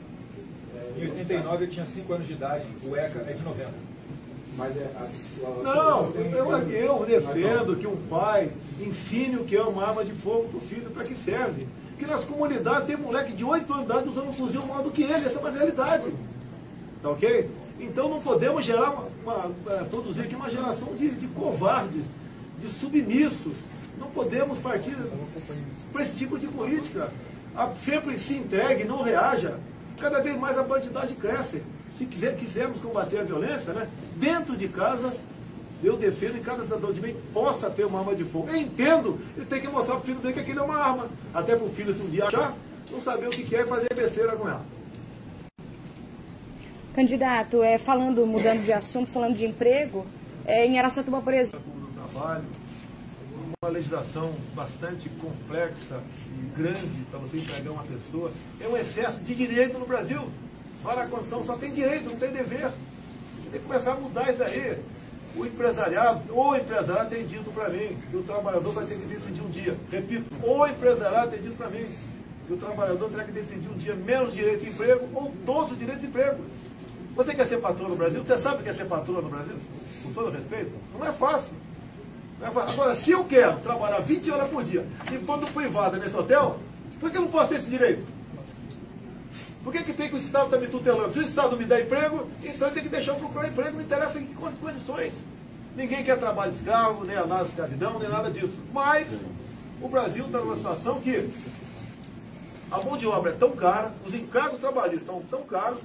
Em 89 eu tinha 5 anos de idade, o ECA é de 90. Mas não, eu defendo que um pai ensine o que é uma arma de fogo para o filho, para que serve. Porque nas comunidades tem moleque de 8 anos de idade usando um fuzil maior do que ele, essa é uma realidade. Tá ok? Então não podemos gerar produzir aqui uma geração de covardes, de submissos. Não podemos partir para esse tipo de política. Sempre se entregue, não reaja. Cada vez mais a bandidagem cresce. Se quisermos combater a violência, né, dentro de casa, eu defendo que cada cidadão de bem possa ter uma arma de fogo. Eu entendo, ele tem que mostrar para o filho dele que aquilo é uma arma. Até para o filho, se um dia achar, não saber o que é e fazer besteira com ela. Candidato, mudando de assunto, falando de emprego, em Araçatuba, por exemplo. Trabalho, uma legislação bastante complexa e grande para você empregar uma pessoa. É um excesso de direito no Brasil. Para a Constituição só tem direito, não tem dever. Tem que começar a mudar isso daí. O empresariado tem dito para mim que o trabalhador vai ter que decidir um dia. Repito, o empresariado tem dito para mim que o trabalhador terá que decidir um dia menos direito de emprego ou todos os direitos de emprego. Você quer ser patrão no Brasil? Você sabe o que é ser patrão no Brasil? Com todo respeito? Não é fácil. Não é fácil. Agora, se eu quero trabalhar 20 horas por dia e pôr no privado nesse hotel, por que eu não posso ter esse direito? Por que tem que o Estado estar me tutelando? Se o Estado não me dá emprego, então ele tem que deixar eu procurar emprego, não interessa em que condições. Ninguém quer trabalho escravo, nem a nada escravidão, nem nada disso. Mas o Brasil está numa situação que a mão de obra é tão cara, os encargos trabalhistas são tão caros,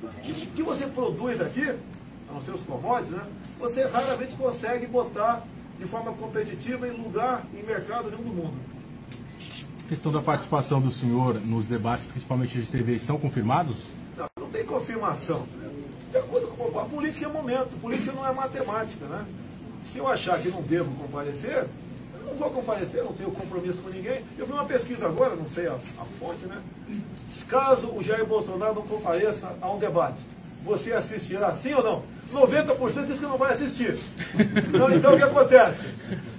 que você produz aqui, a não ser os commodities, né, você raramente consegue botar de forma competitiva em lugar, em mercado nenhum do mundo. A questão da participação do senhor nos debates, principalmente de TV, estão confirmados? Não tem confirmação. De acordo com a política é momento, política não é matemática, né? Se eu achar que não devo comparecer, eu não vou comparecer, não tenho compromisso com ninguém. Eu vi uma pesquisa agora, não sei a fonte, né? Caso o Jair Bolsonaro não compareça a um debate, você assistirá sim ou não? 90% diz que não vai assistir. Então o que acontece?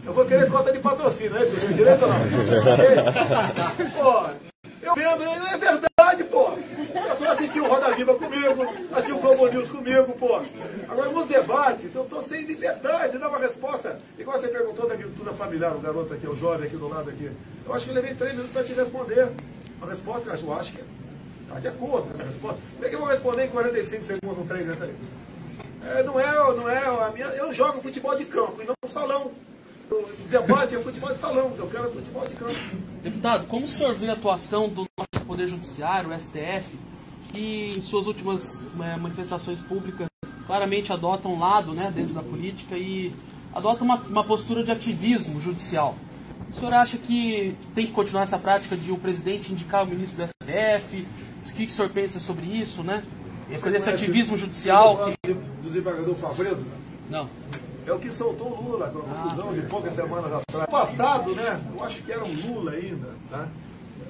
Eu vou querer cota de patrocínio, né? Tem direito ou não? Pô, eu vendo, não é verdade, pô. Eu só assisti o Roda Viva comigo, assisti o Globo News comigo, pô. Agora, nos debates, eu estou sem liberdade de dar uma resposta. Igual você perguntou da agricultura familiar, o garoto aqui, o jovem aqui do lado aqui. Eu acho que eu levei 3 minutos para te responder. A resposta, eu acho que está de acordo com a resposta. Como é que eu vou responder em 45 segundos um trem desse aí? Não é a minha. Eu jogo futebol de campo e não salão. O debate é futebol de salão, eu quero futebol de campo. Deputado, como o senhor vê a atuação do nosso Poder Judiciário, o STF, que em suas últimas manifestações públicas claramente adota um lado, né, dentro da política e adota uma postura de ativismo judicial? O senhor acha que tem que continuar essa prática de o presidente indicar o ministro do STF? O que o senhor pensa sobre isso, né? Esse ativismo judicial. Do desembargador Fabredo? Não. É o que soltou o Lula, com a confusão de poucas semanas atrás. Passado, né? Eu acho que era um Lula ainda, tá?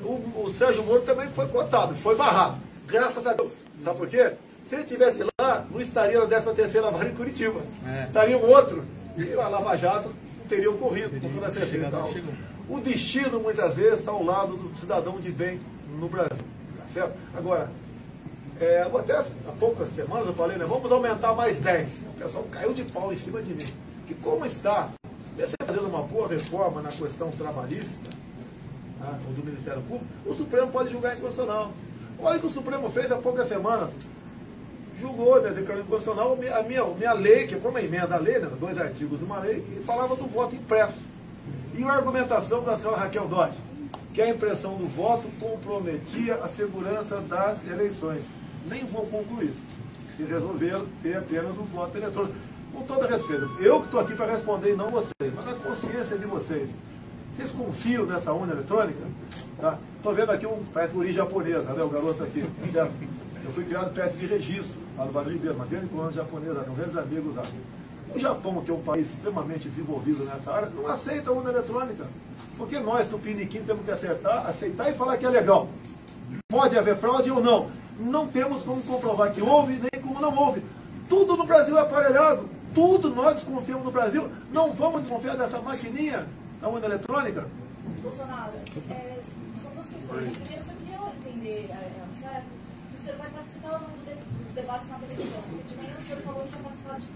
O Sérgio Moro também foi cotado, foi barrado. Graças a Deus. Sabe por quê? Se ele estivesse lá, não estaria na 13ª Vara em Curitiba. Estaria um outro. E a Lava Jato não teria ocorrido, com toda certeza. O destino, muitas vezes, está ao lado do cidadão de bem no Brasil. Tá certo? Agora, até há poucas semanas eu falei, né? Vamos aumentar mais 10. O pessoal caiu de pau em cima de mim. Que como está, mesmo fazendo uma boa reforma na questão trabalhista, né, ou do Ministério Público, o Supremo pode julgar inconstitucional. Olha o que o Supremo fez há poucas semanas. Julgou, né, declarou inconstitucional a minha lei, que foi uma emenda à lei, né, 2 artigos de uma lei, que falava do voto impresso. E a argumentação da senhora Raquel Dodge, que a impressão do voto comprometia a segurança das eleições. Nem vou concluir. E resolveram ter apenas um voto eletrônico. Com todo respeito, eu que estou aqui para responder e não vocês, mas a consciência de vocês. Vocês confiam nessa urna eletrônica? Tá? Estou vendo aqui parece guri japonesa, né? O garoto aqui. Certo? Eu fui criado perto de Registro, lá no Vale Ribeiro, uma grande colônia japonesa, com grandes amigos lá. O Japão, que é um país extremamente desenvolvido nessa área, não aceita a urna eletrônica. Porque nós, tupiniquim, temos que aceitar e falar que é legal. Pode haver fraude ou não. Não temos como comprovar que houve, nem como não houve. Tudo no Brasil é aparelhado. Tudo nós desconfiamos no Brasil. Não vamos desconfiar dessa maquininha da urna eletrônica? Bolsonaro, são 2 questões. Primeiro, eu só queria entender, certo, se o senhor vai participar ou não dos debates na televisão. Porque de manhã o senhor falou que ia participar de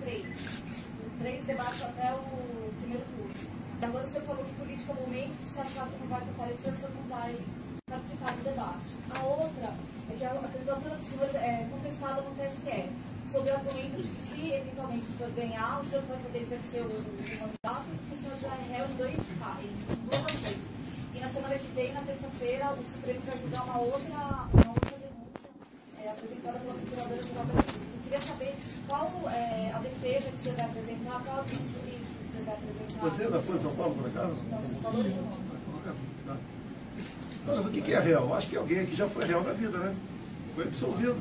3 debates até o primeiro turno. E agora o senhor falou que política é o momento que se achar que não vai comparecer, o senhor não vai participar do debate. A outra é que a candidatura do senhor é contestada no TSE, sobre o argumento de que se eventualmente o senhor ganhar, o senhor vai poder exercer o mandato, porque o senhor já é réu em 2 vezes. E na semana que vem, na terça-feira, o Supremo vai julgar uma outra denúncia apresentada pela Procuradora-Geral da República. Eu queria saber qual a defesa que o senhor vai apresentar, qual o jurídico que o senhor vai apresentar. Você ainda foi em São Paulo, por acaso? Não, São Paulo não. Mas o que é réu? Acho que alguém aqui já foi réu na vida, né? Foi absolvido.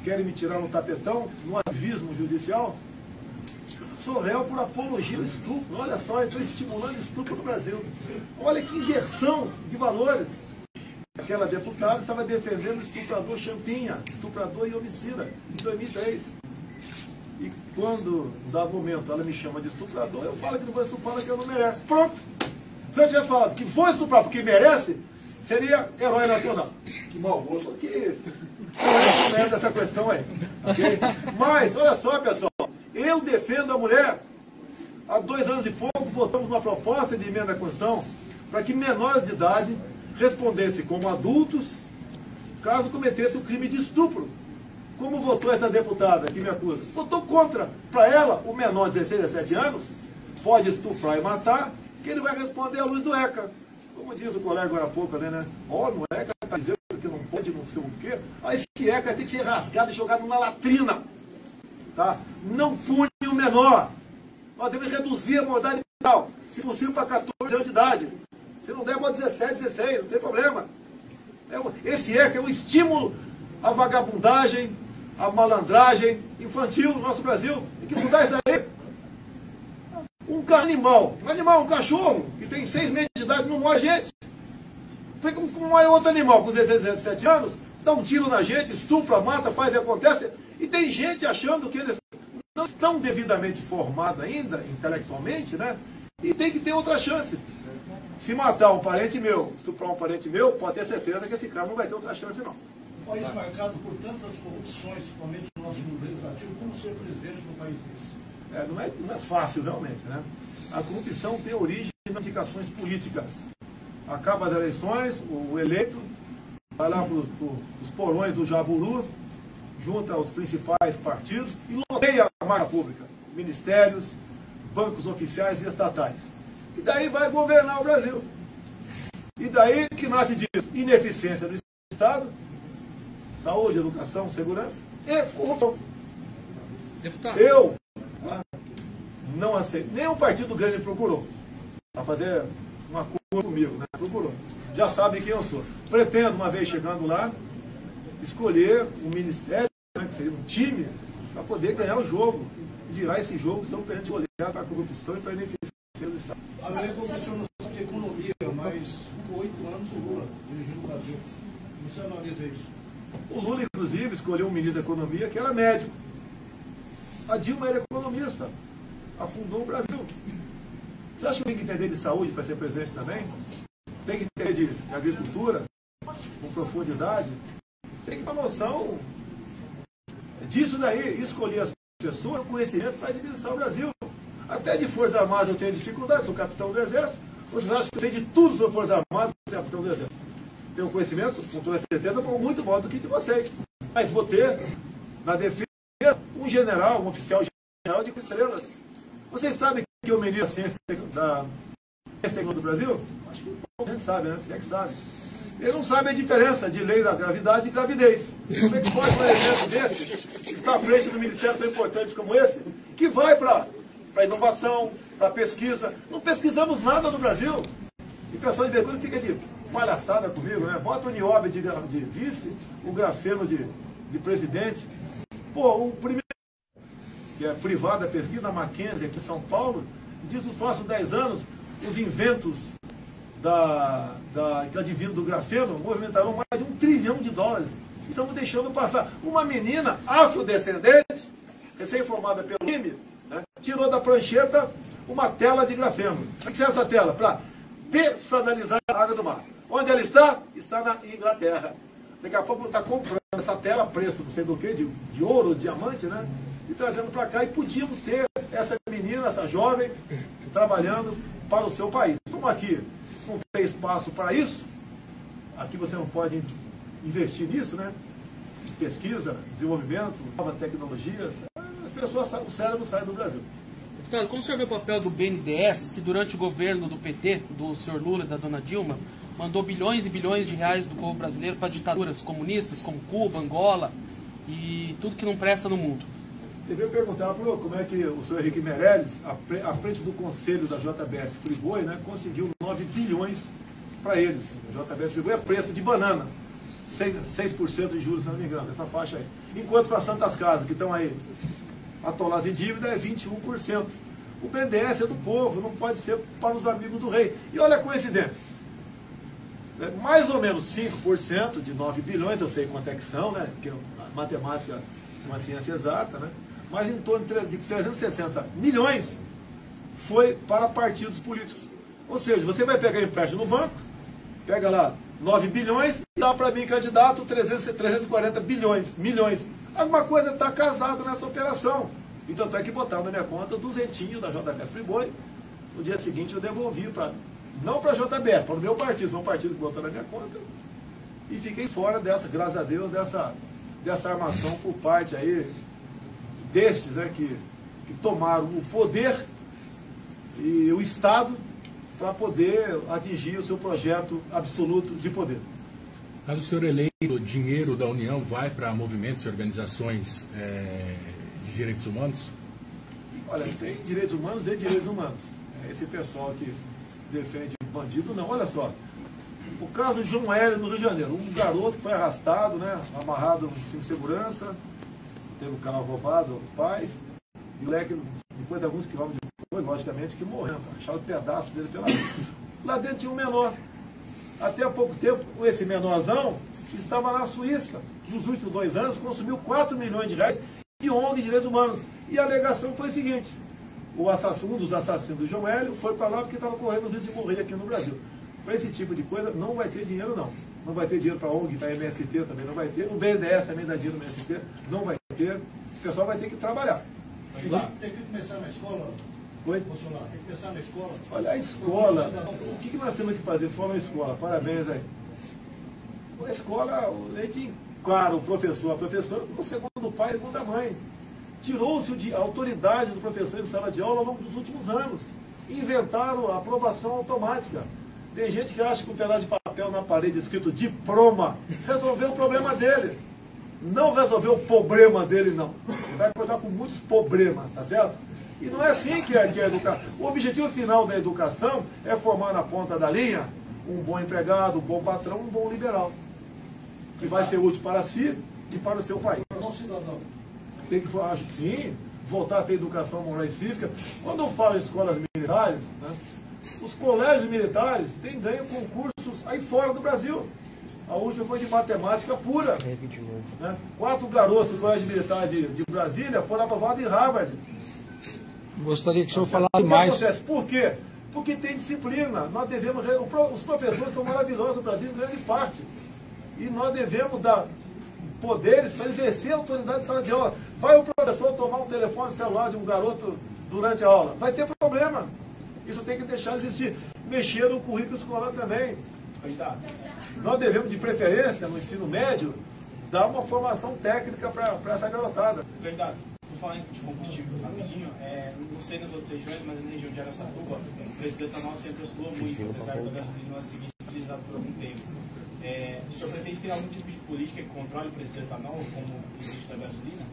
Querem me tirar no tapetão, no ativismo judicial? Sou réu por apologia ao estupro. Olha só, eu estou estimulando estupro no Brasil. Olha que inversão de valores. Aquela deputada estava defendendo o estuprador Champinha, estuprador e homicida, em 2003. E quando, dá momento, ela me chama de estuprador, eu falo que não vou estuprar porque eu não mereço. Pronto! Se eu tivesse falado que vou estuprar porque merece, seria herói nacional. Que mau gosto aqui. Não é dessa questão aí. Okay? Mas, olha só, pessoal. Eu defendo a mulher. Há 2 anos e pouco, votamos uma proposta de emenda à Constituição para que menores de idade respondessem como adultos caso cometesse o crime de estupro. Como votou essa deputada que me acusa? Votou contra. Para ela, o menor de 16 a 17 anos pode estuprar e matar, que ele vai responder à luz do ECA. Como diz o colega agora há pouco, né? Ó, no ECA está dizendo que não pode não sei o quê. Aí esse ECA tem que ser rasgado e jogado numa latrina. Tá? Não pune o menor. Nós devemos reduzir a mortalidade penal, se possível para 14 anos de idade. Se não der, pode 17, 16, não tem problema. Esse é um estímulo à vagabundagem, à malandragem infantil no nosso Brasil. Tem que mudar isso daí. Um animal, um cachorro, que tem 6 meses de idade, não morre gente. Como é outro animal com 16, 17 anos, dá um tiro na gente, estupra, mata, faz e acontece. E tem gente achando que eles não estão devidamente formados ainda, intelectualmente, né? E tem que ter outra chance. Se matar um parente meu, estuprar um parente meu, pode ter certeza que esse cara não vai ter outra chance, não. Um país marcado por tantas corrupções, principalmente no nosso mundo legislativo, como ser presidente de um país desse? Não é fácil, realmente, né? A corrupção tem origem em indicações políticas. Acaba as eleições, o eleito vai lá para os porões do Jaburu, junta os principais partidos e loteia a máquina pública, ministérios, bancos oficiais e estatais. E daí vai governar o Brasil. E daí que nasce disso? Ineficiência do Estado, saúde, educação, segurança e corrupção. Deputado. Eu não aceito. Nenhum partido grande procurou para fazer um acordo comigo, né? Procurou. Já sabe quem eu sou. Pretendo, uma vez chegando lá, escolher um ministério, né, que seria um time, para poder ganhar o jogo. E virar esse jogo, então, para a gente olhar para a corrupção e para a ineficiência do Estado. A lei como o senhor não sabe de economia, mas por 8 anos o Lula dirigindo o Brasil. Você analisa isso? O Lula, inclusive, escolheu um ministro da Economia que era médico. A Dilma era economista. Afundou o Brasil. Você acha que tem que entender de saúde para ser presidente também? Tem que entender de agricultura, com profundidade? Tem que ter uma noção disso daí. Escolher as pessoas, o conhecimento para administrar o Brasil. Até de Forças Armadas eu tenho dificuldade, sou capitão do Exército. Vocês acham que eu sei de tudo sobre Forças Armadas, sou capitão do Exército? Tenho conhecimento, com toda certeza, muito maior do que de vocês. Mas vou ter, na defesa, um general, um oficial general de estrelas. Vocês sabem que o ministro da Ciência e Tecnologia do Brasil? Acho que a gente sabe, né? Você é que sabe. Ele não sabe a diferença de lei da gravidade e gravidez. Como é que pode um evento desse estar à frente do ministério tão importante como esse, que vai para inovação, para pesquisa? Não pesquisamos nada no Brasil. E pessoal de vergonha fica de palhaçada comigo, né? Bota o nióbio de vice, o grafeno de presidente. Pô, o primeiro, que é privado da pesquisa, a Mackenzie, aqui em São Paulo, diz nos próximos 10 anos, os inventos que advindo do grafeno movimentarão mais de $1 trilhão. Estamos deixando passar. Uma menina afrodescendente, recém-formada pelo IME, né, tirou da prancheta uma tela de grafeno. Para que serve essa tela? Para dessanalizar a água do mar. Onde ela está? Está na Inglaterra. Daqui a pouco está comprando essa tela a preço, não sei do que, de ouro, diamante, né? E trazendo para cá. E podíamos ter essa menina, essa jovem, trabalhando para o seu país. Como aqui não tem espaço para isso, aqui você não pode investir nisso, né? Pesquisa, desenvolvimento, novas tecnologias. As pessoas, o cérebro sai do Brasil. Deputado, como o senhor vê o papel do BNDES, que durante o governo do PT, do senhor Lula e da dona Dilma, mandou bilhões e bilhões de reais do povo brasileiro para ditaduras comunistas como Cuba, Angola e tudo que não presta no mundo? Devia perguntar como é que o senhor Henrique Meirelles, à frente do conselho da JBS Friboi, né, conseguiu 9 bilhões para eles. A JBS Friboi é preço de banana, 6% de juros, se não me engano, essa faixa aí. Enquanto para Santas Casas, que estão aí atoladas em dívida, é 21%. O BNDES é do povo, não pode ser para os amigos do rei. E olha a coincidência. Mais ou menos 5% de 9 bilhões, eu sei quanto é que são, né? Porque a matemática é uma ciência exata, né? Mas em torno de 360 milhões foi para partidos políticos. Ou seja, você vai pegar empréstimo no banco, pega lá 9 bilhões e dá para mim, candidato, 340 milhões. Alguma coisa está casada nessa operação. Então, é que botaram na minha conta 200 da JBS Friboi. No dia seguinte eu devolvi não para a JBS, para o meu partido, foi um partido que botou na minha conta. E fiquei fora dessa, graças a Deus, dessa armação por parte aí destes, né, que tomaram o poder e o Estado para poder atingir o seu projeto absoluto de poder. Caso o senhor eleito, o dinheiro da União vai para movimentos e organizações de direitos humanos? Olha, tem direitos humanos e direitos humanos. Esse pessoal que defende bandido, não. Olha só, o caso de João Hélio no Rio de Janeiro, um garoto que foi arrastado, né, amarrado sem segurança, teve o carro roubado, pais, e o moleque, depois de alguns quilômetros depois, logicamente, que morreu, acharam pedaços dele pela vida. Lá dentro tinha um menor. Até há pouco tempo, esse menorzão estava na Suíça. Nos últimos 2 anos, consumiu 4 milhões de reais de ONG de direitos humanos. E a alegação foi a seguinte: um dos assassinos do João Hélio foi para lá porque estava correndo o risco de morrer aqui no Brasil. Para esse tipo de coisa, não vai ter dinheiro, não. Não vai ter dinheiro para a ONG, para a MST também não vai ter. O BNDES também dá dinheiro no MST, não vai ter. O pessoal vai ter que trabalhar. Tem que começar na escola. Oi? Bolsonaro, tem que pensar na escola. Olha, a escola, o que nós temos que fazer fora a escola? Parabéns aí. A escola, a gente encara o professor, a professora, como segundo o pai e segundo a mãe. Tirou-se a autoridade do professor em sala de aula ao longo dos últimos anos. Inventaram a aprovação automática. Tem gente que acha que um pedaço de papel na parede escrito diploma resolveu o problema dele. Não resolveu o problema dele, não. Ele vai acordar com muitos problemas, tá certo? E não é assim que é educar. O objetivo final da educação é formar na ponta da linha um bom empregado, um bom patrão, um bom liberal. Que vai ser útil para si e para o seu país. Tem que, sim, voltar a ter educação moral e cívica. Quando eu falo em escolas militares, né, os colégios militares têm ganho concursos aí fora do Brasil. A última foi de matemática pura. Né? 4 garotos do colégio militar de Brasília foram aprovados em Harvard. Gostaria que o senhor falasse mais. Acontece? Por quê? Porque tem disciplina. Nós devemos. Os professores são maravilhosos no Brasil, em grande parte. E nós devemos dar poderes para exercer a autoridade de sala de aula. Vai o professor tomar um telefone celular de um garoto durante a aula? Vai ter problema. Isso tem que deixar de existir. Mexer no currículo escolar também. Nós devemos, de preferência, no ensino médio, dar uma formação técnica para essa garotada. Verdade. Vou falar de combustível rapidinho. Não sei nas outras regiões, mas na região de Araçatuba, o preço do etanol sempre oscilou muito, apesar da gasolina ser estabilizada por algum tempo. O senhor pretende criar algum tipo de política que controle o preço do etanol, como existe da gasolina?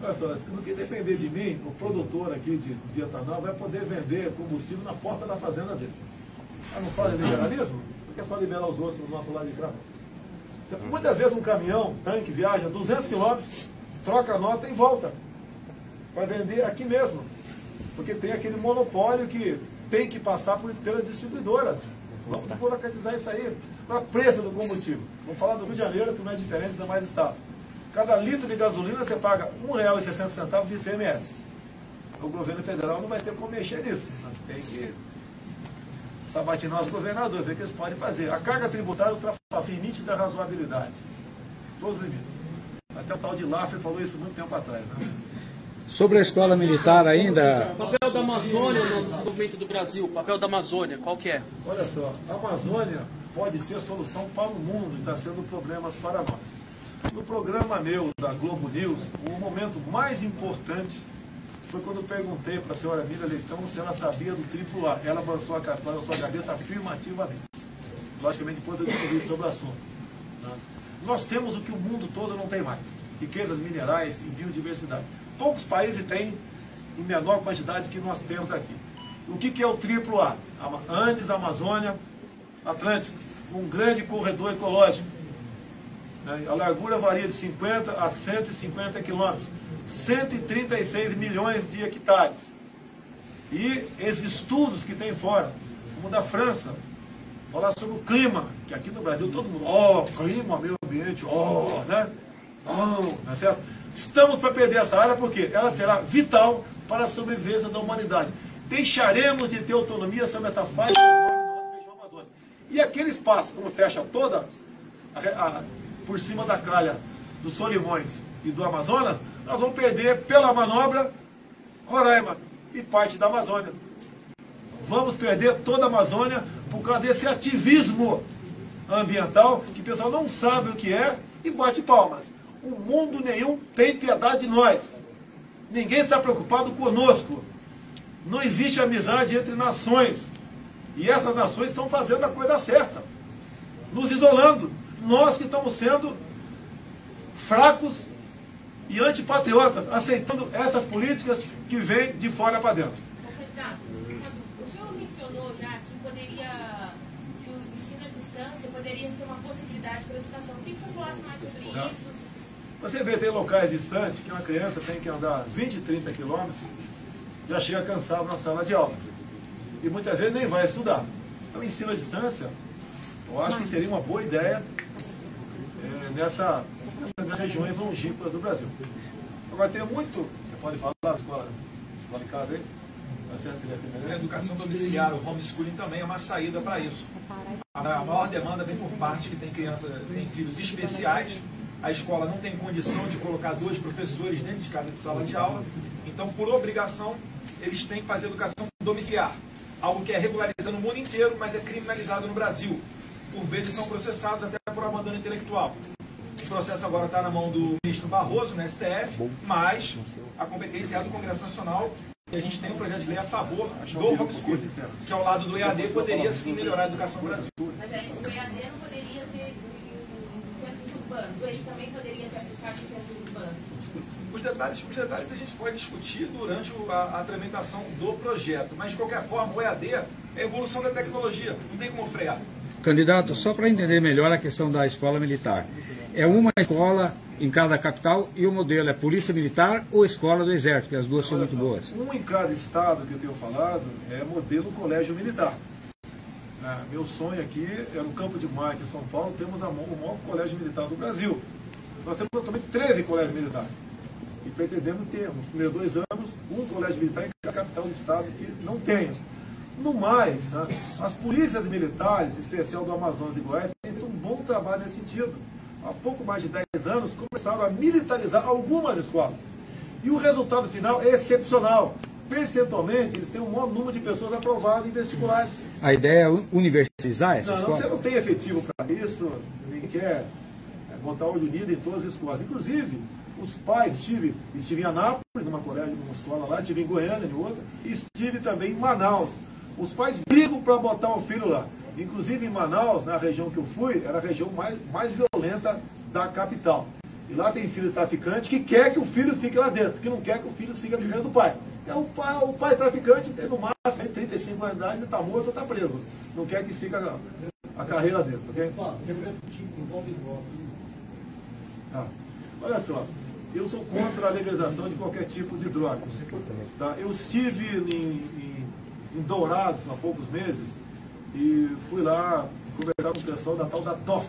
Olha só, no que depender de mim, o produtor aqui de etanol vai poder vender combustível na porta da fazenda dele. Não fala em liberalismo? Porque é só liberar os outros do nosso lado de cá. Muitas vezes um caminhão, tanque, viaja 200 quilômetros, troca a nota e volta. Vai vender aqui mesmo. Porque tem aquele monopólio que tem que passar pelas distribuidoras. Vamos burocratizar isso aí. Para preço do combustível. Vamos falar do Rio de Janeiro, que não é diferente dos demais estados. Cada litro de gasolina você paga R$ 1,60 de ICMS. O governo federal não vai ter como mexer nisso. Tem que sabatinar os governadores, ver o que eles podem fazer. A carga tributária ultrapassa o limite da razoabilidade. Todos os limites. Até o tal de Laffer falou isso muito tempo atrás. Né? Sobre a escola militar ainda... O papel da Amazônia no desenvolvimento do Brasil, o papel da Amazônia, qual que é? Olha só, a Amazônia pode ser a solução para o mundo e está sendo problemas para nós. No programa meu da Globo News, o momento mais importante foi quando eu perguntei para a senhora Miriam Leitão se ela sabia do AAA. Ela balançou a cabeça afirmativamente. Logicamente, depois eu descobri sobre o assunto. Nós temos o que o mundo todo não tem mais. Riquezas minerais e biodiversidade. Poucos países têm em menor quantidade que nós temos aqui. O que é o AAA? Andes, Amazônia, Atlântico. Um grande corredor ecológico. A largura varia de 50 a 150 quilômetros. 136 milhões de hectares. E esses estudos que tem fora, como o da França, falar sobre o clima, que aqui no Brasil todo mundo, clima, meio ambiente, né? Não é certo? Estamos para perder essa área porque ela será vital para a sobrevivência da humanidade. Deixaremos de ter autonomia sobre essa faixa da nossa região amazônica. E aquele espaço, como fecha toda por cima da calha dos Solimões e do Amazonas, nós vamos perder pela manobra Roraima e parte da Amazônia. Vamos perder toda a Amazônia por causa desse ativismo ambiental que o pessoal não sabe o que é e bate palmas. O mundo nenhum tem piedade de nós. Ninguém está preocupado conosco. Não existe amizade entre nações. E essas nações estão fazendo a coisa certa. Nos isolando. Nós que estamos sendo fracos e antipatriotas, aceitando essas políticas que vêm de fora para dentro. Candidato, o senhor mencionou já que o ensino à distância poderia ser uma possibilidade para a educação. Queria que o senhor falasse mais sobre isso. Você vê, tem locais distantes que uma criança tem que andar 20, 30 quilômetros, já chega cansado na sala de aula. E muitas vezes nem vai estudar. Então, ensino à distância, eu acho que seria uma boa ideia nessas regiões longínquas do Brasil. Agora, tem muito, você pode falar, escola em casa aí? A educação domiciliar, o homeschooling também é uma saída para isso. A maior demanda vem por parte que tem filhos especiais. A escola não tem condição de colocar 2 professores dentro de cada sala de aula. Então, por obrigação, eles têm que fazer educação domiciliar. Algo que é regularizado no mundo inteiro, mas é criminalizado no Brasil. Por vezes são processados até por abandono intelectual. O processo agora está na mão do ministro Barroso, no STF, mas a competência é do Congresso Nacional. E a gente tem um projeto de lei a favor do homeschooling, que ao lado do EAD poderia sim melhorar a educação no Brasil. Mas aí o EAD não poderia ser em centros urbanos, ou ele também poderia ser aplicado em centros urbanos? Os detalhes a gente pode discutir durante a tramitação do projeto, mas de qualquer forma o EAD é a evolução da tecnologia, não tem como frear. Candidato, só para entender melhor a questão da escola militar. É uma escola em cada capital e o modelo é Polícia Militar ou Escola do Exército, que as duas são muito boas? Um em cada estado que eu tenho falado é modelo Colégio Militar. Meu sonho aqui é no Campo de Marte, em São Paulo, temos o maior colégio militar do Brasil. Nós temos atualmente 13 colégios militares. E pretendemos ter, nos primeiros 2 anos, um colégio militar em cada capital do estado que não tenha. No mais, as polícias militares, em especial do Amazonas e Goiás, têm feito um bom trabalho nesse sentido. Há pouco mais de 10 anos, começaram a militarizar algumas escolas. E o resultado final é excepcional. Percentualmente, eles têm um maior número de pessoas aprovadas em vestibulares. A ideia é universalizar essa escola? Você não tem efetivo para isso, ninguém quer botar olho unido em todas as escolas. Inclusive, os pais, estive em Anápolis, numa escola lá, estive em Goiânia, em outra, e estive também em Manaus. Os pais brigam para botar o filho lá. Inclusive em Manaus, na região que eu fui, era a região mais violenta da capital. E lá tem filho traficante que quer que o filho fique lá dentro, que não quer que o filho siga vivendo do pai. O pai traficante tem no máximo 35 anos de idade, está morto ou está preso. Não quer que siga a carreira dentro, ok? Tá. Olha só, eu sou contra a legalização de qualquer tipo de droga. Tá? Eu estive em Dourados há poucos meses e fui lá conversar com o pessoal da tal da DOF,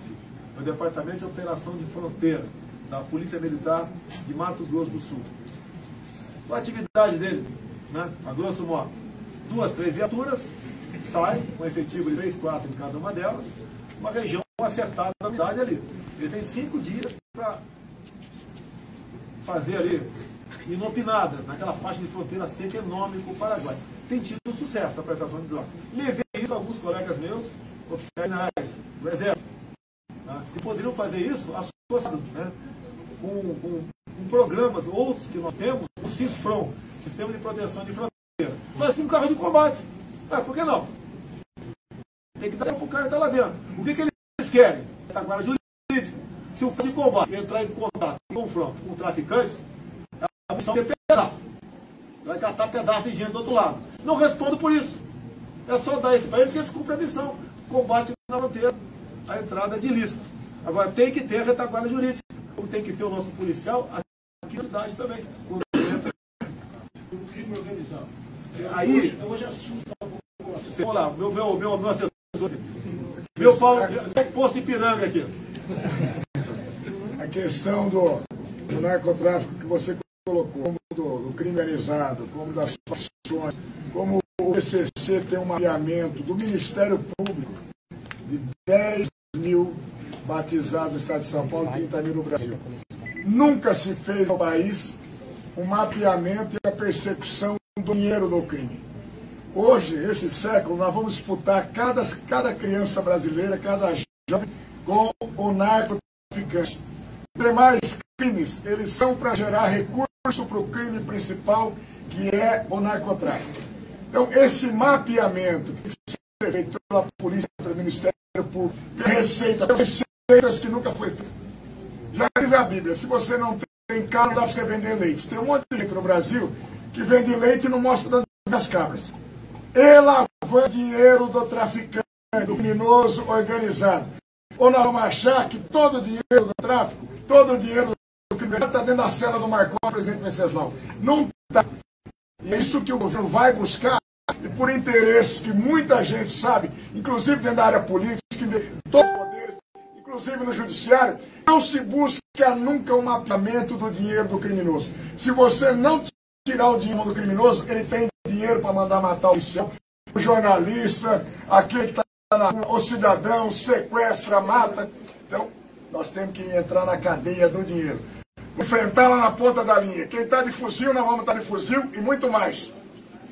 o Departamento de Operação de Fronteira, da Polícia Militar de Mato Grosso do Sul. A atividade dele, a grosso modo, 2, 3 viaturas, sai com efetivo de 3, 4 em cada uma delas, uma região acertada da unidade ali. Ele tem 5 dias para fazer ali inopinadas, naquela faixa de fronteira seca enorme com o Paraguai. Tem tido sucesso a prestação de drogas. Levei isso a alguns colegas meus, oficiais generais do Exército. Se poderiam fazer isso, associado, com programas, outros que nós temos, o CISFRON, Sistema de Proteção de Fronteira. Mas um carro de combate. Por que não? Tem que dar para o cara que está lá dentro. O que eles querem? Agora, jurídico. Se o carro de combate entrar em contato, em confronto com traficantes, a missão é pesar. Vai catar pedaço de gente do outro lado. Não respondo por isso. É só dar isso para eles que eles cumprem a missão. Combate na fronteira, a entrada de ilícitos. Agora tem que ter a retaguarda jurídica. Como tem que ter o nosso policial aqui na cidade também. O crime organizado. Aí, hoje assusta a população. Vamos lá, meu assessor. Meu Paulo, é posto Ipiranga aqui. A questão do narcotráfico que você colocou, como do crime organizado, como das facções, como o PCC tem um mapeamento do Ministério Público de 10 mil batizados no estado de São Paulo, 30 mil no Brasil. Nunca se fez no país um mapeamento e a persecução do dinheiro do crime. Hoje, esse século, nós vamos disputar cada criança brasileira, cada jovem, com o narcotraficante. Os demais crimes, eles são para gerar recurso para o crime principal, que é o narcotráfico. Então, esse mapeamento que tem que ser feito pela polícia, pelo Ministério Público, pela Receita, pelas receitas que nunca foi feito. Já diz a Bíblia, se você não em casa não dá para você vender leite. Tem um monte de gente no Brasil que vende leite e não mostra das cabras. E lavando dinheiro do traficante, do criminoso organizado. Ou nós vamos achar que todo o dinheiro do tráfico, todo o dinheiro do crime está dentro da cela do Marcon, presidente Venceslau. Não está. E é isso que o governo vai buscar, e por interesses que muita gente sabe, inclusive dentro da área política, em todos os poderes, inclusive no judiciário, não se busca nunca um mapeamento do dinheiro do criminoso. Se você não tirar o dinheiro do criminoso, ele tem dinheiro para mandar matar o policial, o jornalista, aquele que está na rua, o cidadão, sequestra, mata. Então, nós temos que entrar na cadeia do dinheiro. Enfrentar lá na ponta da linha. Quem está de fuzil, nós vamos estar de fuzil e muito mais.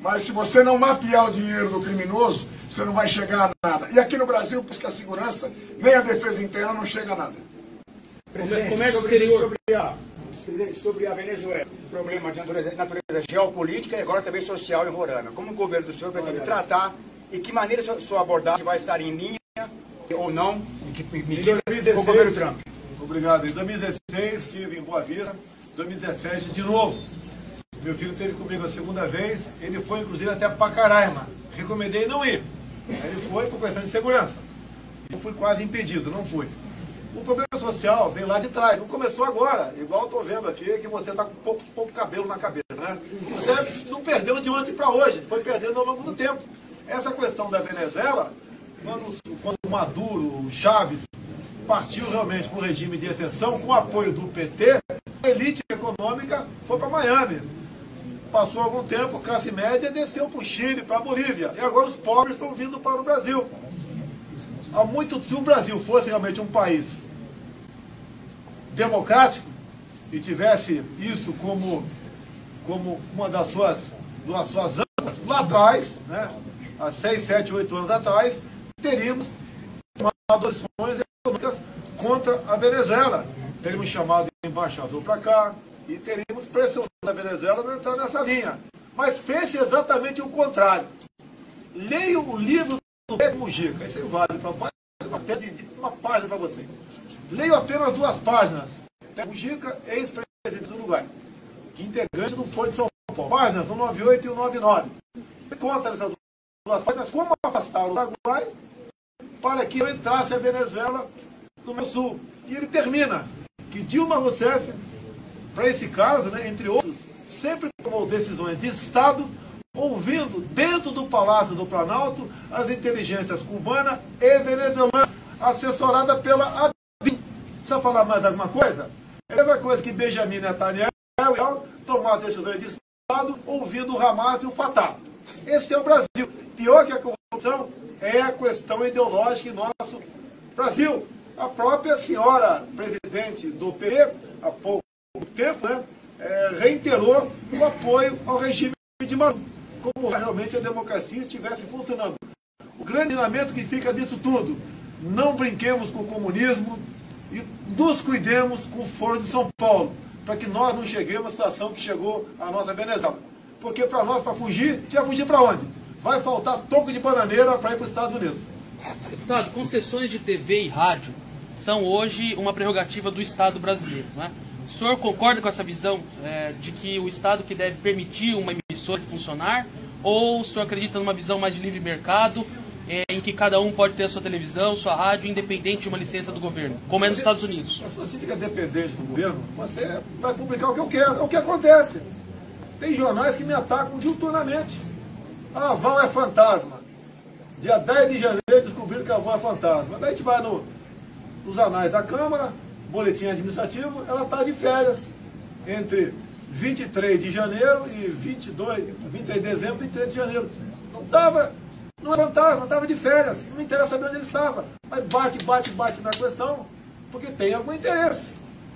Mas se você não mapear o dinheiro do criminoso, você não vai chegar a nada. E aqui no Brasil, por isso que a segurança, nem a defesa interna não chega a nada. Presidente, sobre a Venezuela, problema de natureza geopolítica e agora também social em Roraima. Como o governo do senhor pretende tratar e que maneira sua abordagem vai estar em linha ou não com o governo Trump? Obrigado. Em 2016 estive em Boa Vista, em 2017 de novo. Meu filho esteve comigo a segunda vez, ele foi inclusive até Pacaraima. Recomendei não ir. Ele foi por questão de segurança. Eu fui quase impedido, não fui. O problema social vem lá de trás, não começou agora, igual eu estou vendo aqui, que você está com pouco cabelo na cabeça, né? Você não perdeu de ontem para hoje, foi perdendo ao longo do tempo. Essa questão da Venezuela, quando Maduro, o Chaves, partiu realmente para o regime de exceção, com o apoio do PT, a elite econômica foi para Miami. Passou algum tempo, classe média desceu para o Chile, para a Bolívia, e agora os pobres estão vindo para o Brasil. Se o Brasil fosse realmente um país democrático e tivesse isso como uma das suas âncoras, lá atrás, né, há 6, 7, 8 anos atrás, teríamos tomado ações econômicas contra a Venezuela. Teríamos chamado o embaixador para cá e teríamos pressionado a Venezuela para entrar nessa linha. Mas fez exatamente o contrário. Leia o livro do Pedro Mujica, isso aí vale para uma página para vocês. Leio apenas 2 páginas. Mujica, ex-presidente do Uruguai, que integrante do Foro de São Paulo. Páginas 198 e 199. Ele conta nessas 2 páginas como afastar o Uruguai para que eu entrasse a Venezuela do meu sul. E ele termina que Dilma Rousseff, para esse caso, né, entre outros, sempre tomou decisões de Estado ouvindo dentro do Palácio do Planalto as inteligências cubana e venezuelana, assessorada pela ABIN. Precisa falar mais alguma coisa? É a mesma coisa que Benjamin Netanyahu tomar decisões de Estado ouvindo o Hamas e o Fatah. Esse é o Brasil. Pior que a corrupção é a questão ideológica em nosso Brasil. A própria senhora presidente do PT, há pouco tempo, né, reiterou o apoio ao regime de Maduro, como realmente a democracia estivesse funcionando. O grande ensinamento que fica disso tudo: não brinquemos com o comunismo e nos cuidemos com o Foro de São Paulo, para que nós não cheguemos à situação que chegou a nossa Venezuela. Porque para nós, para fugir, a gente vai fugir para onde? Vai faltar toco de bananeira para ir para os Estados Unidos. Deputado, concessões de TV e rádio são hoje uma prerrogativa do Estado brasileiro, não é? O senhor concorda com essa visão de que o Estado que deve permitir uma emissora funcionar? Ou o senhor acredita numa visão mais de livre mercado, em que cada um pode ter a sua televisão, sua rádio, independente de uma licença do governo, como é nos Estados Unidos? Se você fica dependente do governo, você vai publicar o que eu quero. É o que acontece. Tem jornais que me atacam diuturnamente. A Val é fantasma. Dia 10 de janeiro descobriram que a Val é fantasma. Daí a gente vai nos anais da Câmara, boletim administrativo, ela está de férias entre 23 de janeiro e 23 de dezembro e 23 de janeiro. Não é fantasma, estava de férias, não interessa saber onde ele estava. Mas bate na questão, porque tem algum interesse.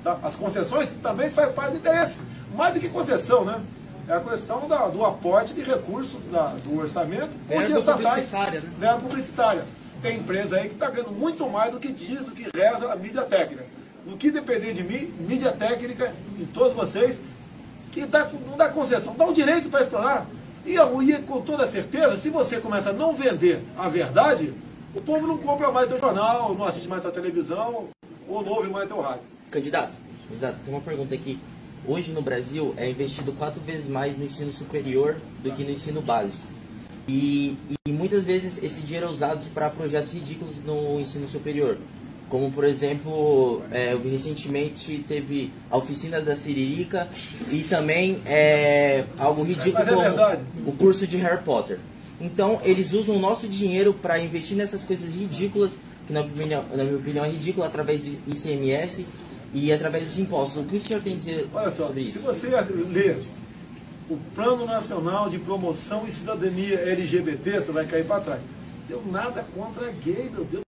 Tá? As concessões também fazem parte do interesse. Mais do que concessão, né? É a questão do aporte de recursos do orçamento, fontes estatais, verba publicitária. Tem empresa aí que está ganhando muito mais do que diz, do que reza a mídia técnica. No que depender de mim, mídia técnica, e todos vocês, que não dá concessão, dá o direito para explorar. E com toda certeza, se você começa a não vender a verdade, o povo não compra mais teu jornal, não assiste mais tua televisão, ou não ouve mais teu rádio. Candidato, tem uma pergunta aqui. hoje no Brasil é investido 4 vezes mais no ensino superior do que no ensino básico. E muitas vezes esse dinheiro é usado para projetos ridículos no ensino superior. Como, por exemplo, eu vi recentemente teve a oficina da Siririca e também algo ridículo como o curso de Harry Potter. Então, eles usam o nosso dinheiro para investir nessas coisas ridículas, que na minha opinião é ridícula, através do ICMS e através dos impostos. O que o senhor tem a dizer sobre isso? Se você ler o Plano Nacional de Promoção e Cidadania LGBT, tu vai cair para trás. Não deu nada contra gay, meu Deus.